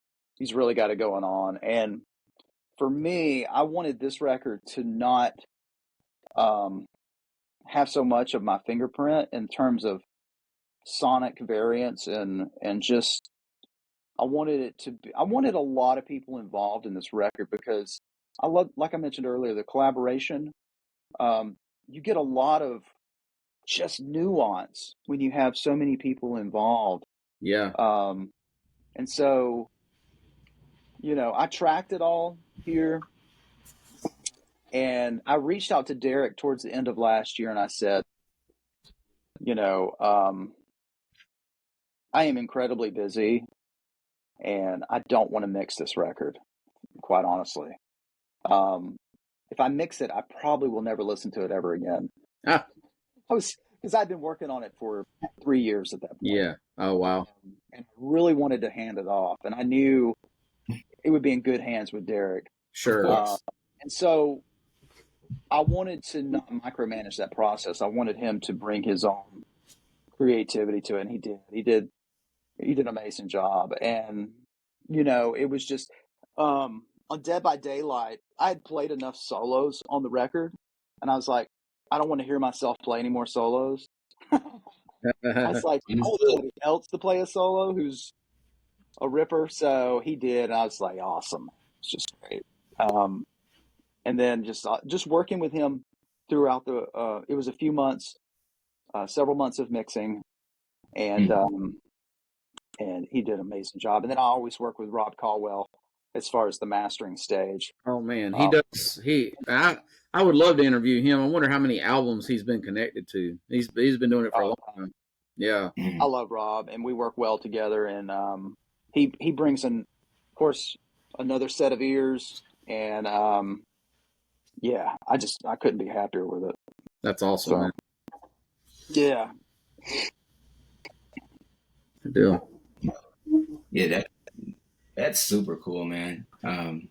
really got it going on. And for me, I wanted this record to not have so much of my fingerprint in terms of sonic variants and just I wanted a lot of people involved in this record because I love, like I mentioned earlier, the collaboration. You get a lot of just nuance when you have so many people involved. Yeah. And so, I tracked it all here, and I reached out to Derek towards the end of last year, and I said, I am incredibly busy, and I don't want to mix this record, quite honestly. If I mix it, I probably will never listen to it ever again. Because I'd been working on it for 3 years at that point. Yeah. Oh wow. And I really wanted to hand it off, and I knew it would be in good hands with Derek. Sure. And so I wanted to not micromanage that process. I wanted him to bring his own creativity to it, and he did. He did an amazing job. And it was just on Dead by Daylight, I had played enough solos on the record, and I was like, I don't want to hear myself play any more solos. I was like, I want somebody else to play a solo who's a ripper. So he did, and I was like, awesome. It's just great. And then just working with him throughout it was a few months, several months of mixing, and he did an amazing job. And then I always work with Rob Caldwell as far as the mastering stage. Oh man, he does. I would love to interview him. I wonder how many albums he's been connected to. He's been doing it for a long time. Yeah, I love Rob, and we work well together. And he brings in, of course, another set of ears, and yeah, I couldn't be happier with it. That's awesome, man. Yeah. Good deal. Yeah, that's super cool, man.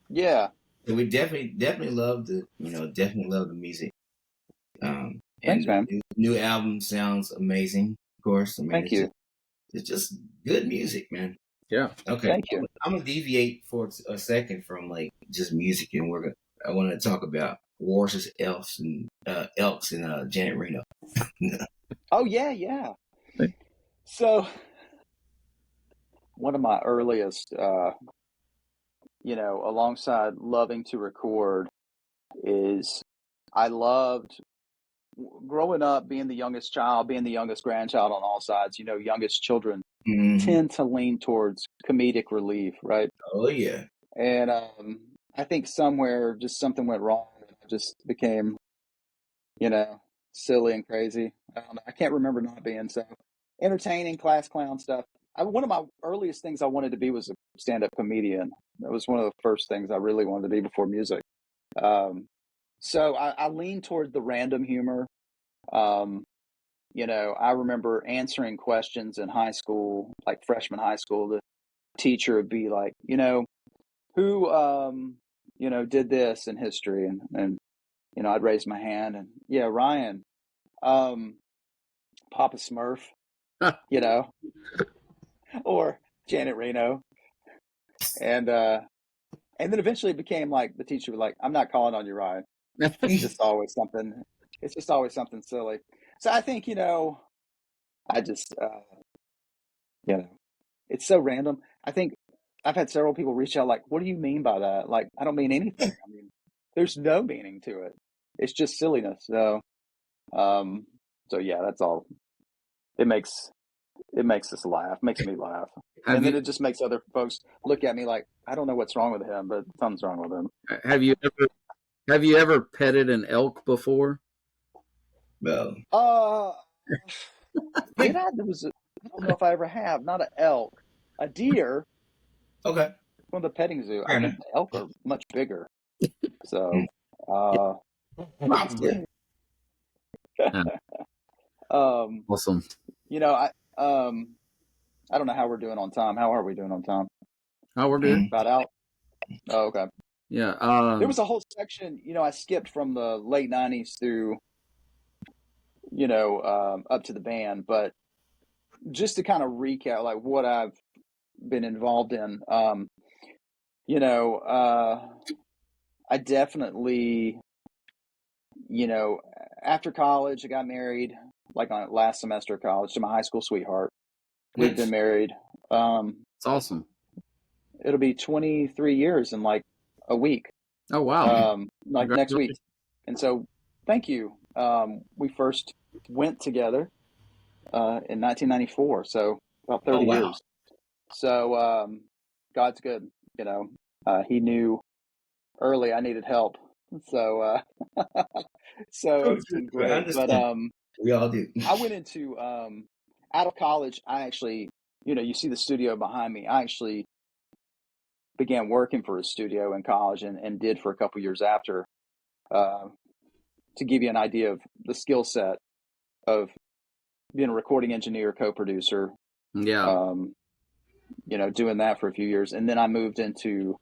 Yeah. We definitely love the music. Thanks, man. The new album sounds amazing, of course. I mean, Thank you. It's just good music, man. Yeah. Okay. Thank you. I'm gonna deviate for a second from like just music, and I want to talk about Wars Elks and Janet Reno. Oh yeah. So one of my earliest, alongside loving to record, is I loved growing up, being the youngest child, being the youngest grandchild on all sides. Youngest children tend to lean towards comedic relief, right? Oh yeah. And I think somewhere just something went wrong, and I just became, silly and crazy. I don't know. I can't remember not being so entertaining, class clown stuff. one of my earliest things I wanted to be was a stand-up comedian. That was one of the first things I really wanted to be before music. So I leaned toward the random humor. I remember answering questions in high school, like freshman high school. The teacher would be like, who, did this in history? And I'd raise my hand and, yeah, Ryan, Papa Smurf, or Janet Reno. And then eventually it became like the teacher was like, I'm not calling on you, Ryan. It's just always something. It's just always something silly. So I think, I just, it's so random. I think I've had several people reach out like, what do you mean by that? Like, I don't mean anything. I mean, there's no meaning to it. It's just silliness. So yeah, that's all. It makes us laugh, makes me laugh. And then it just makes other folks look at me like, I don't know what's wrong with him, but something's wrong with him. Have you ever petted an elk before? Well, Did I? I don't know if I ever have. Not an elk, a deer okay. from the petting zoo. Fair I enough. think the elk are much bigger. So, Probably. Awesome. I don't know how we're doing on time. How are we doing on time? Oh, we're good. About out? Oh, okay. Yeah. There was a whole section, I skipped from the late 90s through, up to the band. But just to kind of recap, like what I've been involved in, I definitely, after college, I got married, like on last semester of college, to my high school sweetheart. We've been married. It's awesome. It'll be 23 years in like a week. Oh, wow. Like next week. And so, thank you. We first went together in 1994, so about 30 years. So, God's good. He knew early I needed help. So, so it's been great. But we all do. I went into out of college. I actually, you see the studio behind me. I actually began working for a studio in college and did for a couple years after. To give you an idea of the skill set of being a recording engineer, co-producer. Yeah. Doing that for a few years, and then I moved into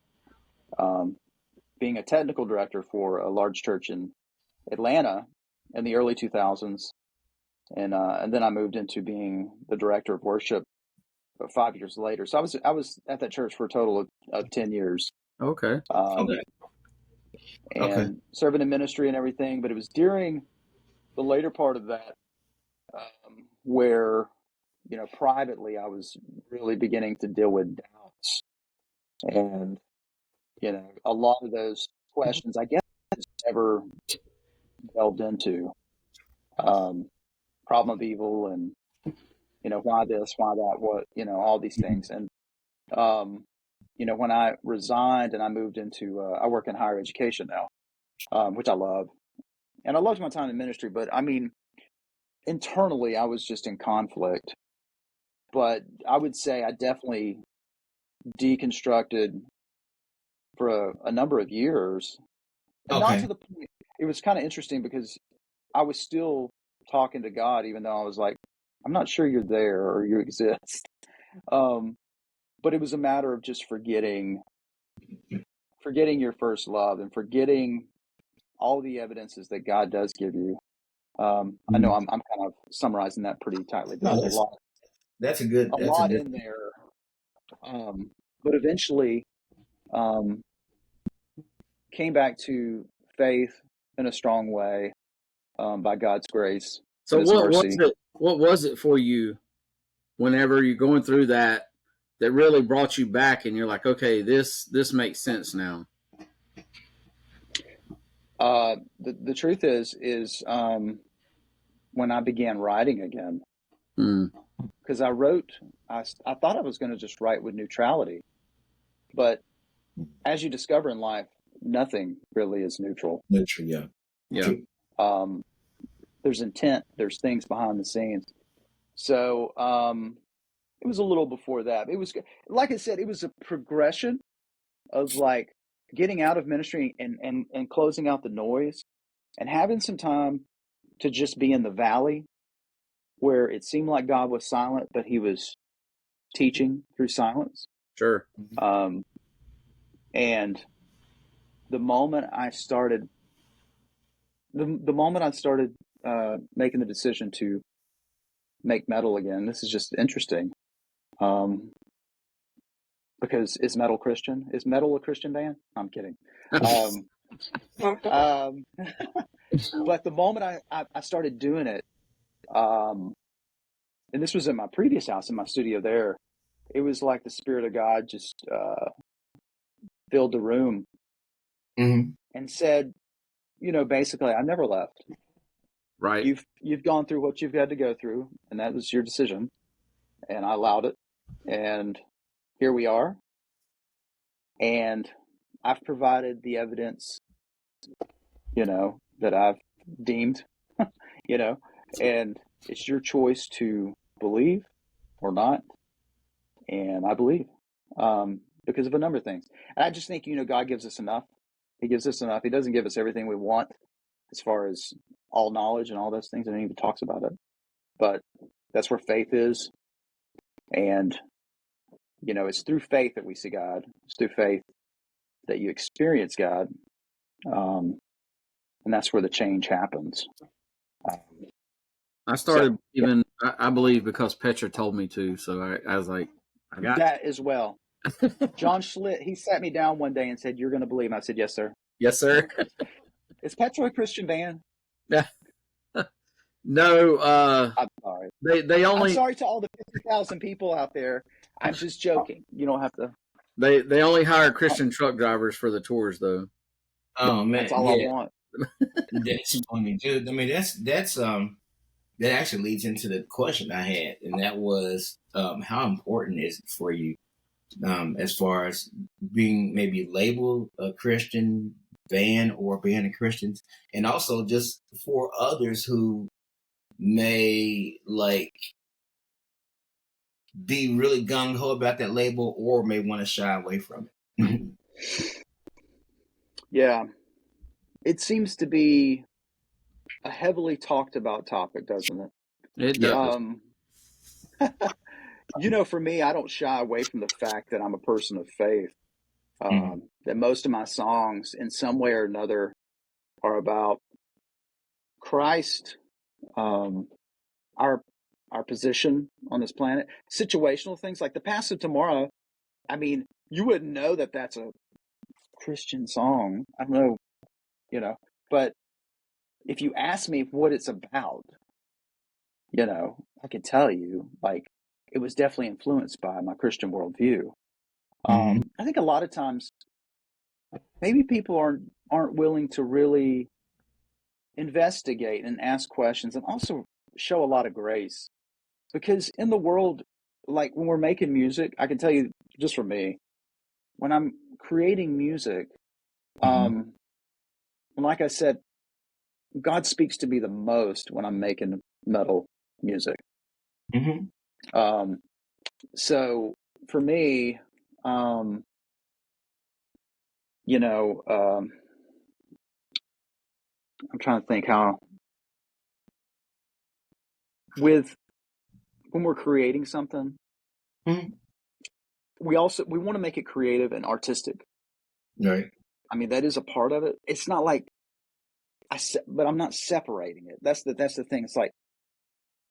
being a technical director for a large church in Atlanta in the early 2000s, and then I moved into being the director of worship 5 years later. So I was at that church for a total of 10 years. Okay. And serving in ministry and everything. But it was during the later part of that where, privately I was really beginning to deal with doubts. And, a lot of those questions, I guess, never delved into. Problem of evil and, why this, why that, what, all these things. And, when I resigned and I moved into, I work in higher education now, which I love. And I loved my time in ministry, but I mean, internally, I was just in conflict. But I would say I definitely deconstructed for a number of years. And not to the point, it was kind of interesting because I was still talking to God, even though I was like, I'm not sure you're there or you exist. But it was a matter of just forgetting your first love and forgetting all the evidences that God does give you. I know I'm kind of summarizing that pretty tightly, but there's a lot. That's a good. A lot in there. But eventually, came back to faith in a strong way, by God's grace. So what was it for you whenever you're going through that really brought you back and you're like, okay, this makes sense now? The truth is when I began writing again, because I thought I was going to just write with neutrality, but as you discover in life, nothing really is neutral. Neutral, yeah. There's intent, there's things behind the scenes. So It was a little before that. It was, like I said, it was a progression of like getting out of ministry and closing out the noise and having some time to just be in the valley where it seemed like God was silent, but he was teaching through silence. Sure. And the moment I started, the moment I started making the decision to make metal again, this is just interesting. Because is metal Christian? Is metal a Christian band? I'm kidding. But the moment I started doing it, and this was in my previous house, in my studio there, it was like the Spirit of God just filled the room and said, basically, I never left. Right. You've gone through what you've had to go through, and that was your decision, and I allowed it, and here we are, and I've provided the evidence, that I've deemed, and it's your choice to believe or not, and I believe, because of a number of things, and I just think God gives us enough. He gives us enough. He doesn't give us everything we want, as far as all knowledge and all those things, and he even talks about it. But that's where faith is. And, it's through faith that we see God. It's through faith that you experience God. And that's where the change happens. I started I believe because Petra told me to. So I was like, I got that as well. John Schlitt, he sat me down one day and said, "You're going to believe." And I said, "Yes, sir." Yes, sir. Is Petra a Christian band? Yeah. No, I'm sorry. they only. I'm sorry to all the 50,000 people out there. I'm just joking. You don't have to. They only hire Christian truck drivers for the tours, though. Oh man, That's all I want. That's funny, dude. I mean, that's that actually leads into the question I had, and that was how important is it for you, as far as being maybe labeled a Christian band or being a Christian, and also just for others who may like be really gung ho about that label or may want to shy away from it. Yeah. It seems to be a heavily talked about topic, doesn't it? It does. For me, I don't shy away from the fact that I'm a person of faith. That most of my songs, in some way or another, are about Christ, our position on this planet, situational things like the Path of Tomorrow. I mean, you wouldn't know that that's a Christian song. I don't know, but if you ask me what it's about, I can tell you, like, it was definitely influenced by my Christian worldview. I think a lot of times, maybe people aren't willing to really investigate and ask questions, and also show a lot of grace, because in the world, like when we're making music, I can tell you, just for me, when I'm creating music, like I said, God speaks to me the most when I'm making metal music. So for me, I'm trying to think how, when we're creating something, we want to make it creative and artistic. Right. I mean, that is a part of it. It's not like but I'm not separating it. That's the thing. It's like,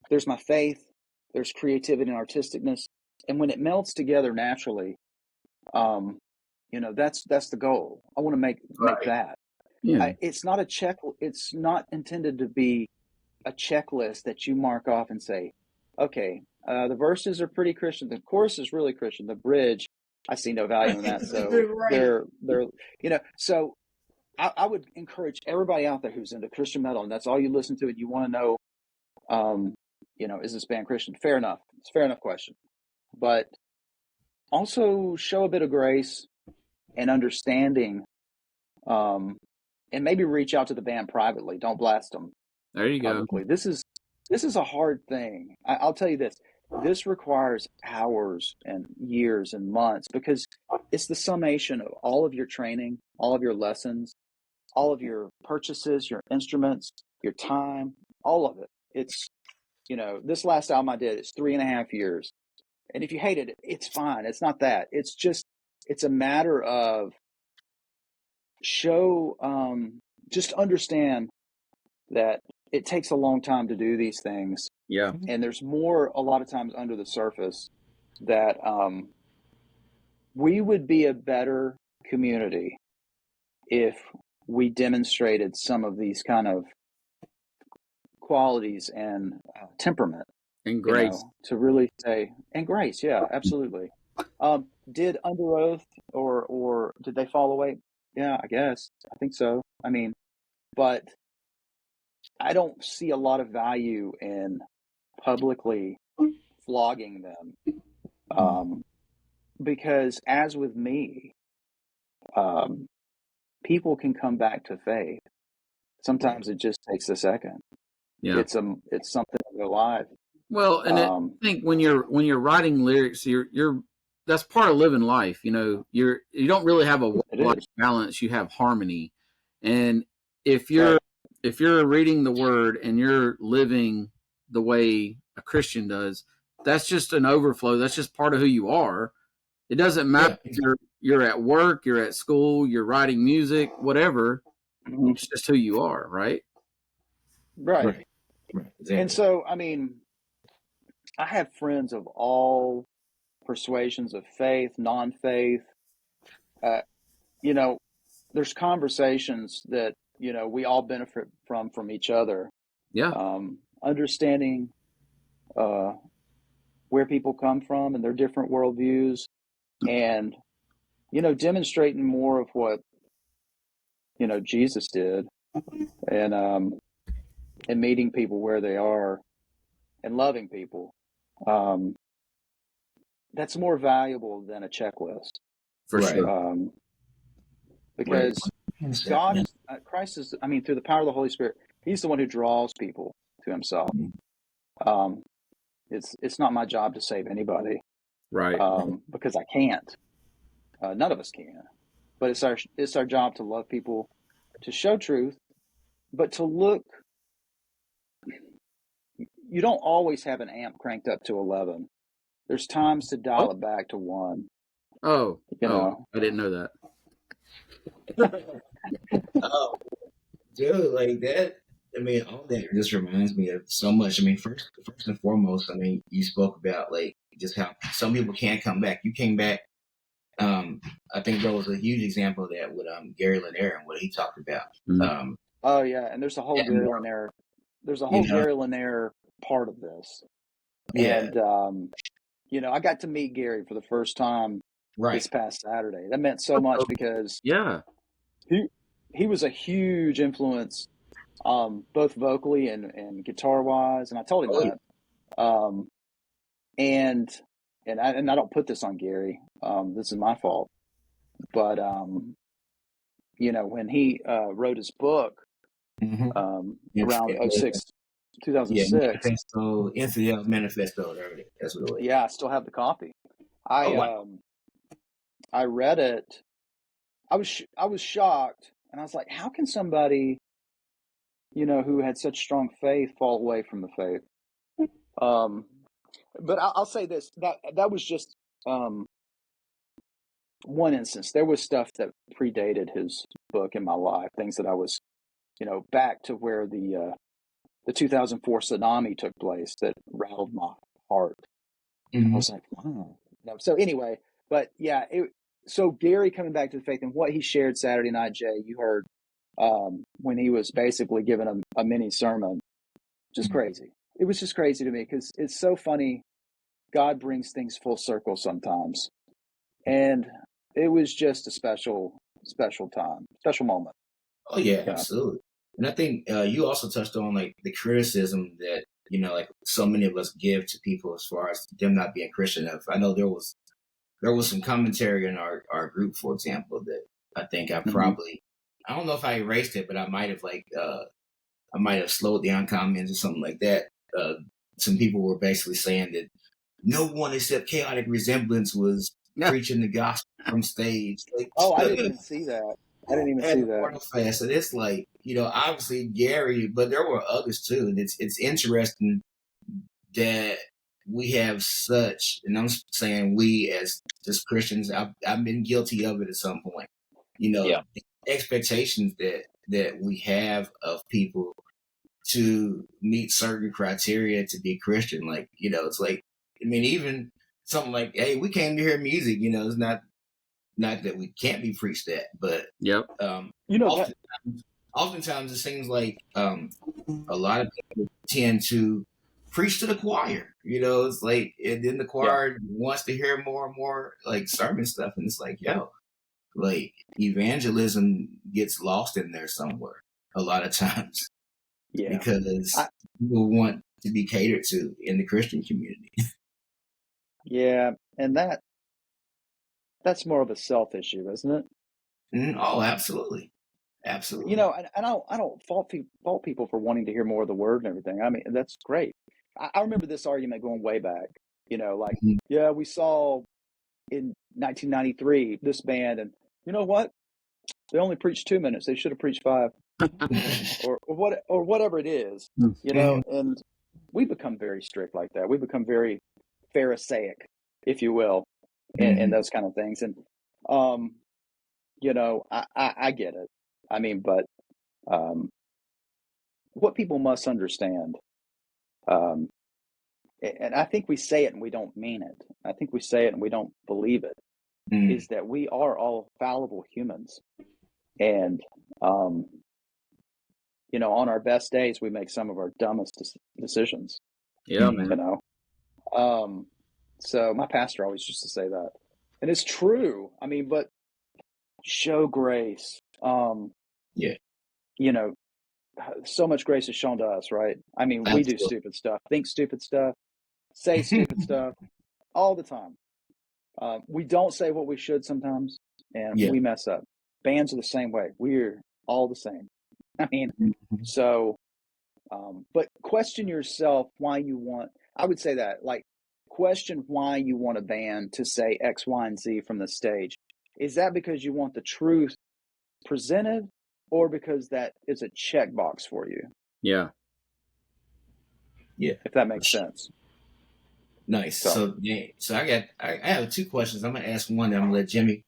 there's my faith, there's creativity and artisticness, and when it melts together naturally, that's the goal. I want to make that. Yeah. It's not a check. It's not intended to be a checklist that you mark off and say, okay, the verses are pretty Christian. The chorus is really Christian. The bridge, I see no value in that. So they're, so I would encourage everybody out there who's into Christian metal and that's all you listen to and you want to know, is this band Christian? Fair enough. It's a fair enough question. But also show a bit of grace and understanding, and maybe reach out to the band privately. Don't blast them There you publicly. Go. This is a hard thing. I'll tell you this. this requires hours and years and months because it's the summation of all of your training, all of your lessons, all of your purchases, your instruments, your time, all of it. It's, this last album I did, it's 3.5 years. And if you hate it, it's fine. It's not that. It's a matter of just understand that it takes a long time to do these things. Yeah. And there's more a lot of times under the surface that we would be a better community if we demonstrated some of these kind of qualities and temperament, And grace. to really say, and grace. Yeah, absolutely. Did Under Oath or did they fall away? Yeah, I guess. I think so. I mean, but I don't see a lot of value in publicly flogging them. Because as with me, people can come back to faith. Sometimes it just takes a second. Yeah. It's something in their life. Well, and I think when you're writing lyrics, you're that's part of living life. You don't really have a work-life balance. You have harmony, and if you're reading the Word and you're living the way a Christian does, that's just an overflow. That's just part of who you are. It doesn't matter if you're at work, you're at school, you're writing music, whatever. Mm-hmm. It's just who you are, right? Right. Exactly. And so, I mean, I have friends of all persuasions of faith, non-faith. There's conversations that, we all benefit from each other. Yeah. Understanding where people come from and their different worldviews, and, demonstrating more of what, Jesus did, and meeting people where they are and loving people. That's more valuable than a checklist. For sure. Because Christ is, through the power of the Holy Spirit, he's the one who draws people to himself. It's not my job to save anybody. Right. Because I can't. None of us can. But it's our job to love people, to show truth, but to look. You don't always have an amp cranked up to 11. There's times to dial it back to 1. Oh, I didn't know that. Oh, dude, like that. All that just reminds me of so much. First and foremost, you spoke about like just how some people can't come back. You came back. I think there was a huge example of that with Gary Lanier and what he talked about. Mm-hmm. Oh yeah, and there's a whole Gary Lanier. There's a whole Gary Lanier part of this. Yeah. And I got to meet Gary for the first time this past Saturday. That meant so much because he was a huge influence, both vocally and guitar wise, and I told him that. And I don't put this on Gary. This is my fault. But when he wrote his book around 2006. Infidel Manifesto. That's what it was. Yeah, I still have the copy. I read it. I was shocked, and I was like, how can somebody, who had such strong faith fall away from the faith? But I'll say this, that was just one instance. There was stuff that predated his book in my life, things that I was, back to where the 2004 tsunami took place that rattled my heart. Mm-hmm. I was like, wow. No. So anyway, but yeah, so Gary coming back to the faith and what he shared Saturday night, Jay, you heard when he was basically giving a mini sermon, just crazy. It was just crazy to me because it's so funny. God brings things full circle sometimes. And it was just a special time, special moment. Oh yeah, absolutely. And I think you also touched on like the criticism that, like so many of us give to people as far as them not being Christian enough. I know there was some commentary in our group, for example, that I think I probably, I don't know if I erased it, but I might have slowed down comments or something like that. Some people were basically saying that no one except Chaotic Resemblance was preaching the gospel from stage. Like, Oh, I didn't even see that. I didn't even at see the that. Portal Fest, and it's like, obviously Gary, but there were others too. And it's interesting that we have such, and I'm saying we as just Christians, I've been guilty of it at some point. Yeah. The expectations that we have of people to meet certain criteria to be Christian. Like, it's like, I mean, even something like, hey, we came to hear music. It's not that we can't be preached at, but Yep. oftentimes, oftentimes it seems like a lot of people tend to preach to the choir. It's like, and then the choir wants to hear more and more like sermon stuff, and it's like, like evangelism gets lost in there somewhere a lot of times because people want to be catered to in the Christian community. Yeah, and that's more of a self issue, isn't it? Oh, absolutely. Absolutely. And I don't fault people for wanting to hear more of the word and everything. I mean, that's great. I remember this argument going way back. Like, yeah, we saw in 1993 this band, and you know what? They only preached 2 minutes. They should have preached 5, or whatever it is. And we become very strict like that. We become very Pharisaic, if you will, and those kind of things. And I get it. I mean, but what people must understand, and I think we say it and we don't mean it. I think we say it and we don't believe it. Is that we are all fallible humans, and on our best days we make some of our dumbest decisions. Yeah, man. So my pastor always used to say that, and it's true. I mean, but show grace. So much grace is shown to us, right? I mean, we do stupid stuff, think stupid stuff, say stupid stuff all the time. We don't say what we should sometimes, and we mess up. Bands are the same way. We're all the same. I mean, so, but question yourself why you want, I would say that, like, question why you want a band to say X, Y, and Z from the stage. Is that because you want the truth presented, or because that is a checkbox for you? Yeah. If that makes sense. Nice. So I have 2 questions. I'm gonna ask one, then I'm gonna let Jimmy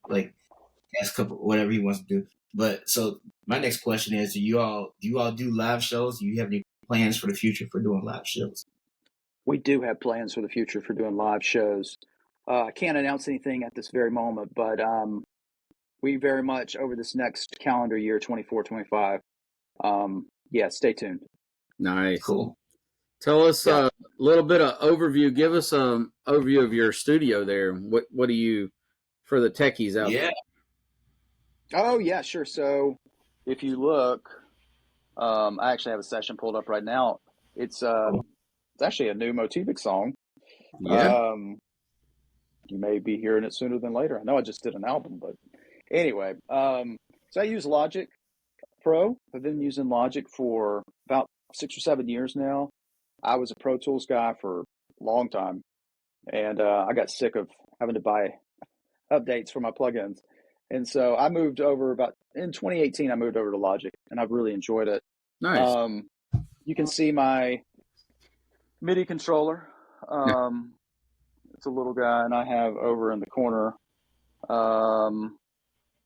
ask a couple, whatever he wants to do. But so my next question is: do you all do live shows? Do you have any plans for the future for doing live shows? We do have plans for the future for doing live shows. I can't announce anything at this very moment, but we very much over this next calendar year, 24, 25. Stay tuned. Nice. Cool. Tell us a little bit of overview. Give us an overview of your studio there. What do you, for the techies out there? Oh, yeah, sure. So if you look, I actually have a session pulled up right now. It's actually a new Motivik song. Yeah. You may be hearing it sooner than later. I know I just did an album, but anyway, so I use Logic Pro. I've been using Logic for about 6 or 7 years now. I was a Pro Tools guy for a long time, and I got sick of having to buy updates for my plugins. And so I moved over in 2018, I moved over to Logic, and I've really enjoyed it. Nice. You can see my MIDI controller. It's a little guy, and I have over in the corner,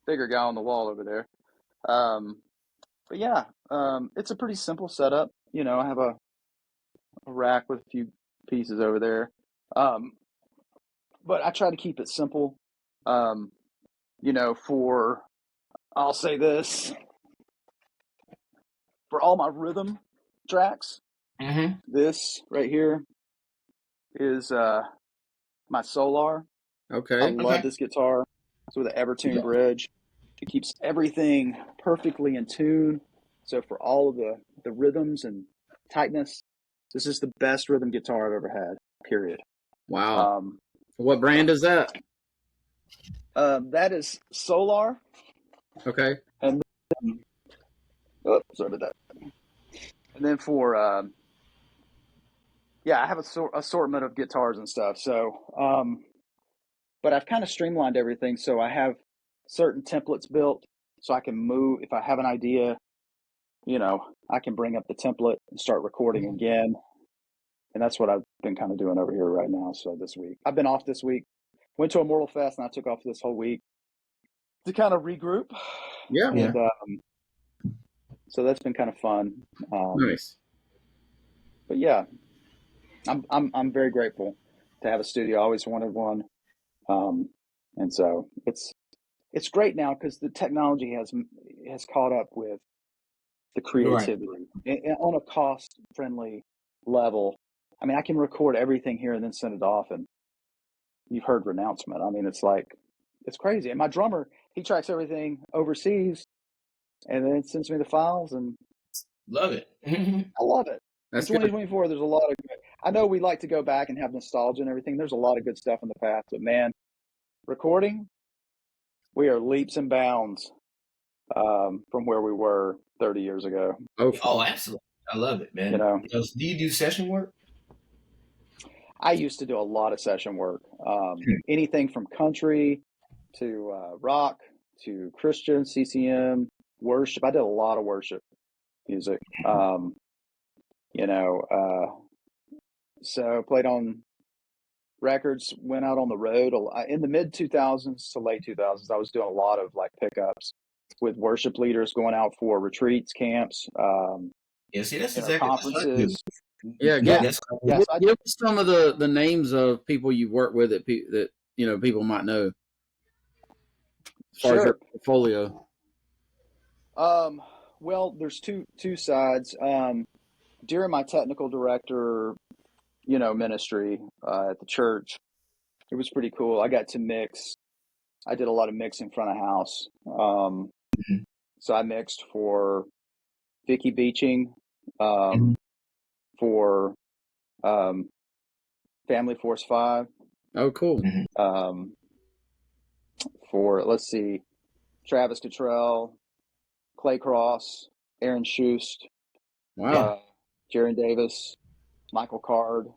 bigger guy on the wall over there. But yeah, it's a pretty simple setup. I have a rack with a few pieces over there. But I try to keep it simple. I'll say this, for all my rhythm tracks, this right here is my Solar. Okay. I love this guitar. It's with an Evertune bridge. It keeps everything perfectly in tune. So for all of the rhythms and tightness, this is the best rhythm guitar I've ever had, period. Wow. What brand is that? That is Solar. Okay. And then, sorry about that. And then for yeah, I have a assortment of guitars and stuff. So, but I've kind of streamlined everything. So I have certain templates built so I can move. If I have an idea, I can bring up the template and start recording again. And that's what I've been kind of doing over here right now. So this week, I've been off this week, went to Immortal Fest, and I took off this whole week to kind of regroup. Yeah. And so that's been kind of fun. Nice. But yeah, I'm very grateful to have a studio. I always wanted one. And so it's great now because the technology has caught up with the creativity and on a cost friendly level. I mean, I can record everything here and then send it off, and you've heard Renouncement. I mean, it's crazy. And my drummer, he tracks everything overseas and then sends me the files, and Love it. I love it. That's In 2024, there's a lot of good. I know we like to go back and have nostalgia and everything. There's a lot of good stuff in the past, but man, recording, we are leaps and bounds from where we were 30 years ago. Oh, absolutely. I love it, man. Do you do session work? I used to do a lot of session work. Anything from country to rock to Christian, CCM, worship. I did a lot of worship music. So played on records, went out on the road in the mid 2000s to late 2000s. I was doing a lot of like pickups with worship leaders, going out for retreats, camps, see, that's exactly conferences. Yeah, give some of the names of people you've worked with that people might know. As far as your portfolio. Well, there's two sides. During my technical director, ministry at the church, it was pretty cool. I got to mix. I did a lot of mixing front of house. So I mixed for Vicky Beaching, for Family Force 5. Oh, cool. For, let's see, Travis Cottrell, Clay Cross, Aaron Schust, wow, Jaron Davis, Michael Card,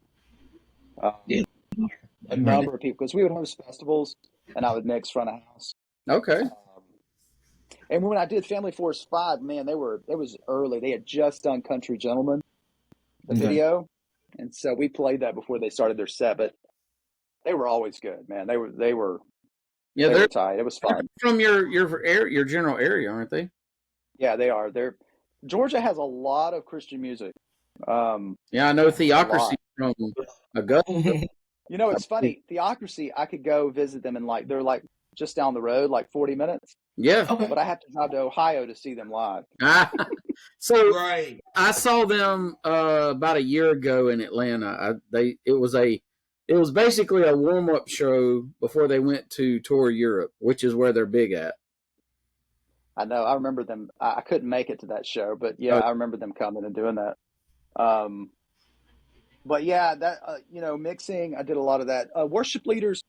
a number of people, because we would host festivals and I would mix front of house. Okay. And when I did Family Force 5, man, it was early. They had just done Country Gentleman, the video. And so we played that before they started their set, but they were always good, man. They were tight. It was fun. From your general area, aren't they? Yeah, they are. Georgia has a lot of Christian music. Yeah, I know Theocracy from Augusta. It's funny. Theocracy, I could go visit them, and they're just down the road, 40 minutes. Yeah. Okay. But I have to drive to Ohio to see them live. So I saw them about a year ago in Atlanta. It was basically a warm-up show before they went to tour Europe, which is where they're big at. I know. I remember them. I couldn't make it to that show, but yeah, I remember them coming and doing that. But yeah, that mixing, I did a lot of that. Worship leaders,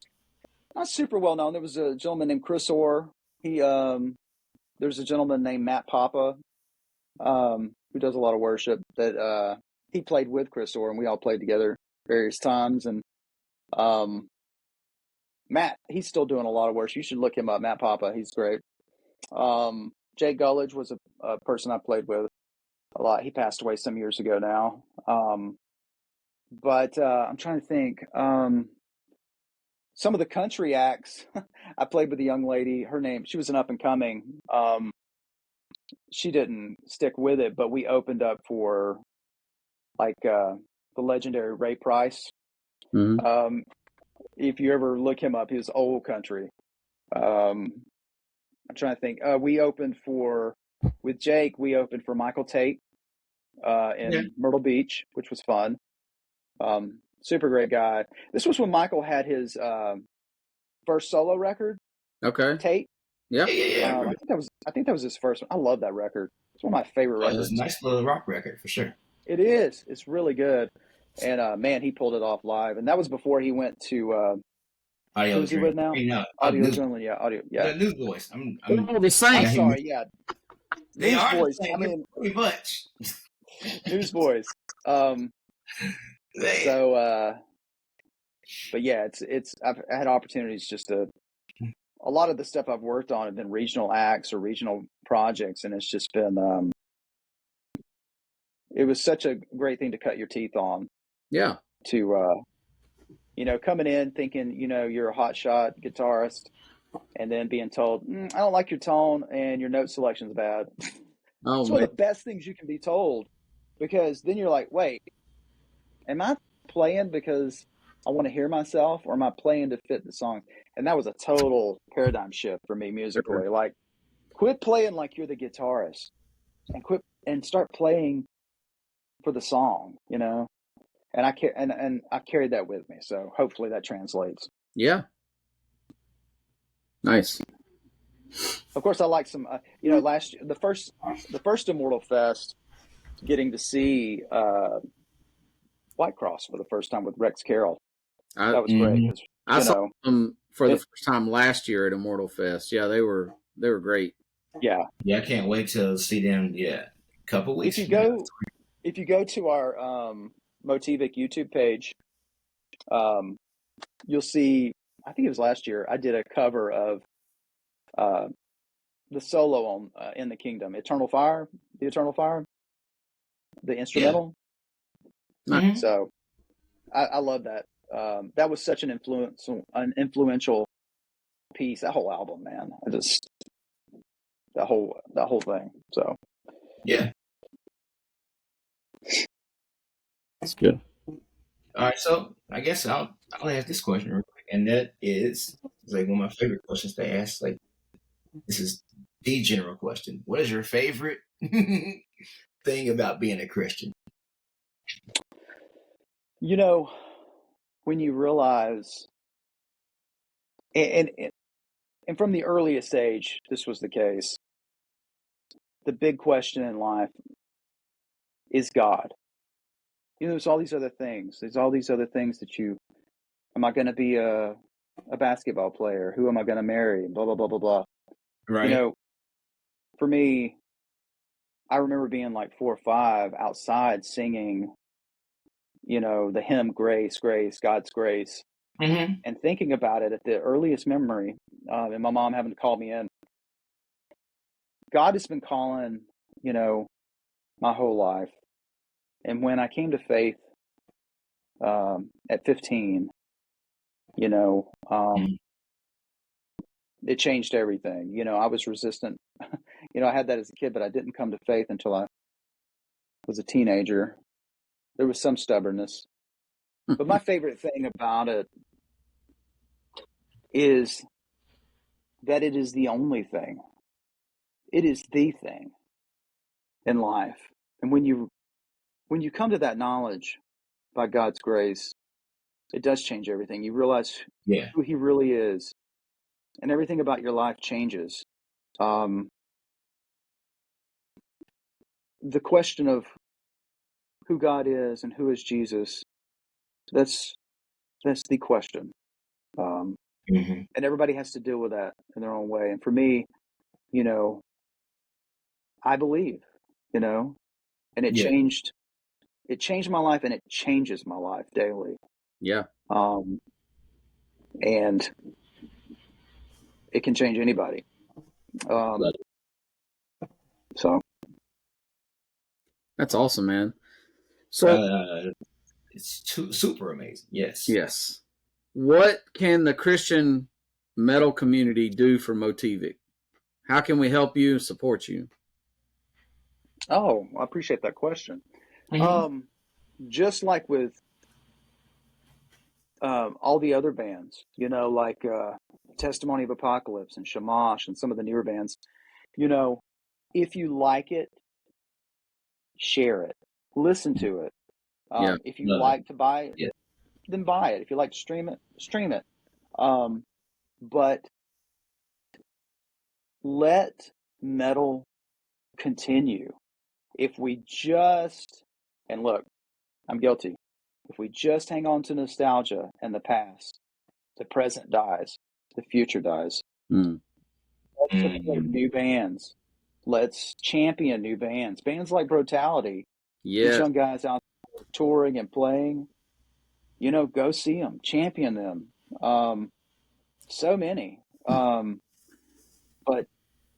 not super well known. There was a gentleman named Chris Orr. There's a gentleman named Matt Papa, who does a lot of worship. That he played with Chris Orr, and we all played together various times. And Matt, he's still doing a lot of worship. You should look him up, Matt Papa. He's great. Jay Gullidge was a person I played with a lot. He passed away some years ago now. But I'm trying to think. Some of the country acts, I played with a young lady. She was an up and coming. She didn't stick with it, but we opened up for the legendary Ray Price. Mm-hmm. If you ever look him up, he was old country. I'm trying to think. With Jake, we opened for Michael Tate in Myrtle Beach, which was fun. Super great guy. This was when Michael had his first solo record. Okay. Tate. Yeah. I think that was his first one. I love that record. It's one of my favorite records. It's a nice little rock record for sure. It is. It's really good. And man, he pulled it off live. And that was before he went to Audio. Who's he with now? Audio Adrenaline, yeah, audio, yeah. The News Boys. I'm the same. I'm sorry, yeah. They News are Boys. the same, pretty much. News Boys. So, but yeah, I've had opportunities just to, a lot of the stuff I've worked on have been regional acts or regional projects, and it's just been, it was such a great thing to cut your teeth on. Yeah. To, coming in thinking, you're a hot shot guitarist, and then being told, I don't like your tone and your note selection's bad. Oh It's one man. of the best things you can be told, because then you're like, wait, am I playing because I want to hear myself, or am I playing to fit the song? And that was a total paradigm shift for me musically. Sure. Like, quit playing like you're the guitarist, and start playing for the song, And I carried that with me. So hopefully that translates. Yeah. Nice. Of course, I like some. Last year, the first Immortal Fest, getting to see White Cross for the first time with Rex Carroll. I That was great because I saw them for the first time last year at Immortal Fest. Yeah, they were great. Yeah. Yeah, I can't wait to see them. Yeah, a couple weeks. If you go to our Motivik YouTube page, you'll see. I think it was last year. I did a cover of the solo on "In the Kingdom," "Eternal Fire," the Eternal Fire, the instrumental. Yeah. Mm-hmm. So I love that. That was such an influential piece. That whole album, man. That whole thing. So yeah. That's good. All right, so I guess I'll ask this question real quick, and that is like one of my favorite questions to ask. Like, this is the general question: what is your favorite thing about being a Christian? When you realize, and from the earliest age, this was the case. The big question in life is God. There's all these other things. There's all these other things that am I going to be a basketball player? Who am I going to marry? Blah, blah, blah, blah, blah. Right. For me, I remember being like 4 or 5 outside singing, the hymn, Grace, Grace, God's Grace, Mm-hmm. and thinking about it at the earliest memory, and my mom having to call me in. God has been calling, my whole life. And when I came to faith at 15, it changed everything. I was resistant. I had that as a kid, but I didn't come to faith until I was a teenager. There was some stubbornness. But my favorite thing about it is that it is the only thing. It is the thing in life. And when you come to that knowledge by God's grace, it does change everything. You realize who He really is, and everything about your life changes. The question of who God is and who is Jesus, that's the question. And everybody has to deal with that in their own way. And for me, I believe, and it changed my life, and it changes my life daily. Yeah. And it can change anybody. So that's awesome, man. So it's super amazing. Yes. Yes. What can the Christian metal community do for Motivik? How can we help you, support you? Oh, I appreciate that question. Mm-hmm. Just like with all the other bands, like Testimony of Apocalypse and Shamash and some of the newer bands, if you like it, share it, listen to it. If you like to buy it, then buy it. If you like to stream it, stream it. But let metal continue. If we just, and look, I'm guilty. If we just hang on to nostalgia and the past, the present dies, the future dies. Let's support new bands. Let's champion new bands. Bands like Brutality. These young guys out there touring and playing. go see them, champion them. So many. But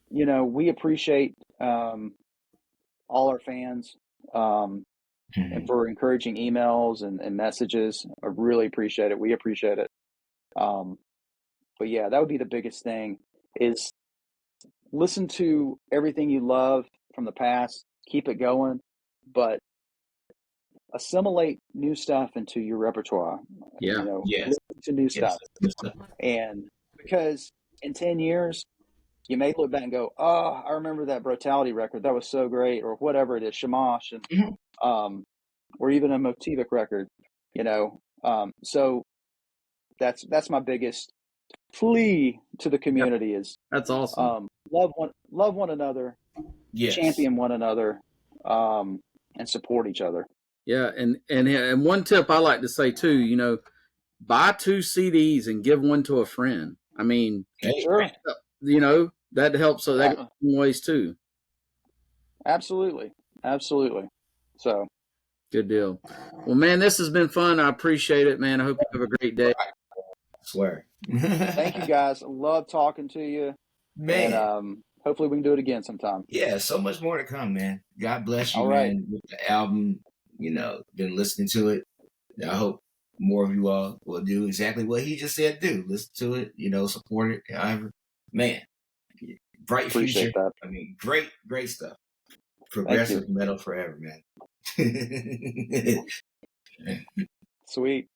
we appreciate all our fans, and for encouraging emails and messages. I really appreciate it. We appreciate it. But yeah, that would be the biggest thing, is listen to everything you love from the past, keep it going, but assimilate new stuff into your repertoire. Yeah. Yes. Listen to new Yes. stuff. And because in 10 years, you may look back and go, oh, I remember that Brutality record. That was so great, or whatever it is, Shamash, and or even a Motivik record, so that's my biggest plea to the community is That's awesome. love one another, Yes. champion one another, and support each other. Yeah, and one tip I like to say too, buy 2 CDs and give one to a friend. I mean, Sure. that helps. So that goes some ways too. Absolutely. So Good deal. Well, man, this has been fun. I appreciate it, man. I hope you have a great day. I swear. Thank you, guys. I love talking to you, man. And hopefully we can do it again sometime. Yeah, so much more to come, man. God bless you, All man. right. With the album, been listening to it. I hope more of you all will do exactly what he just said do. Listen to it, support it. However, man, bright Appreciate future. that. I mean, great stuff. Progressive metal forever, man. Sweet.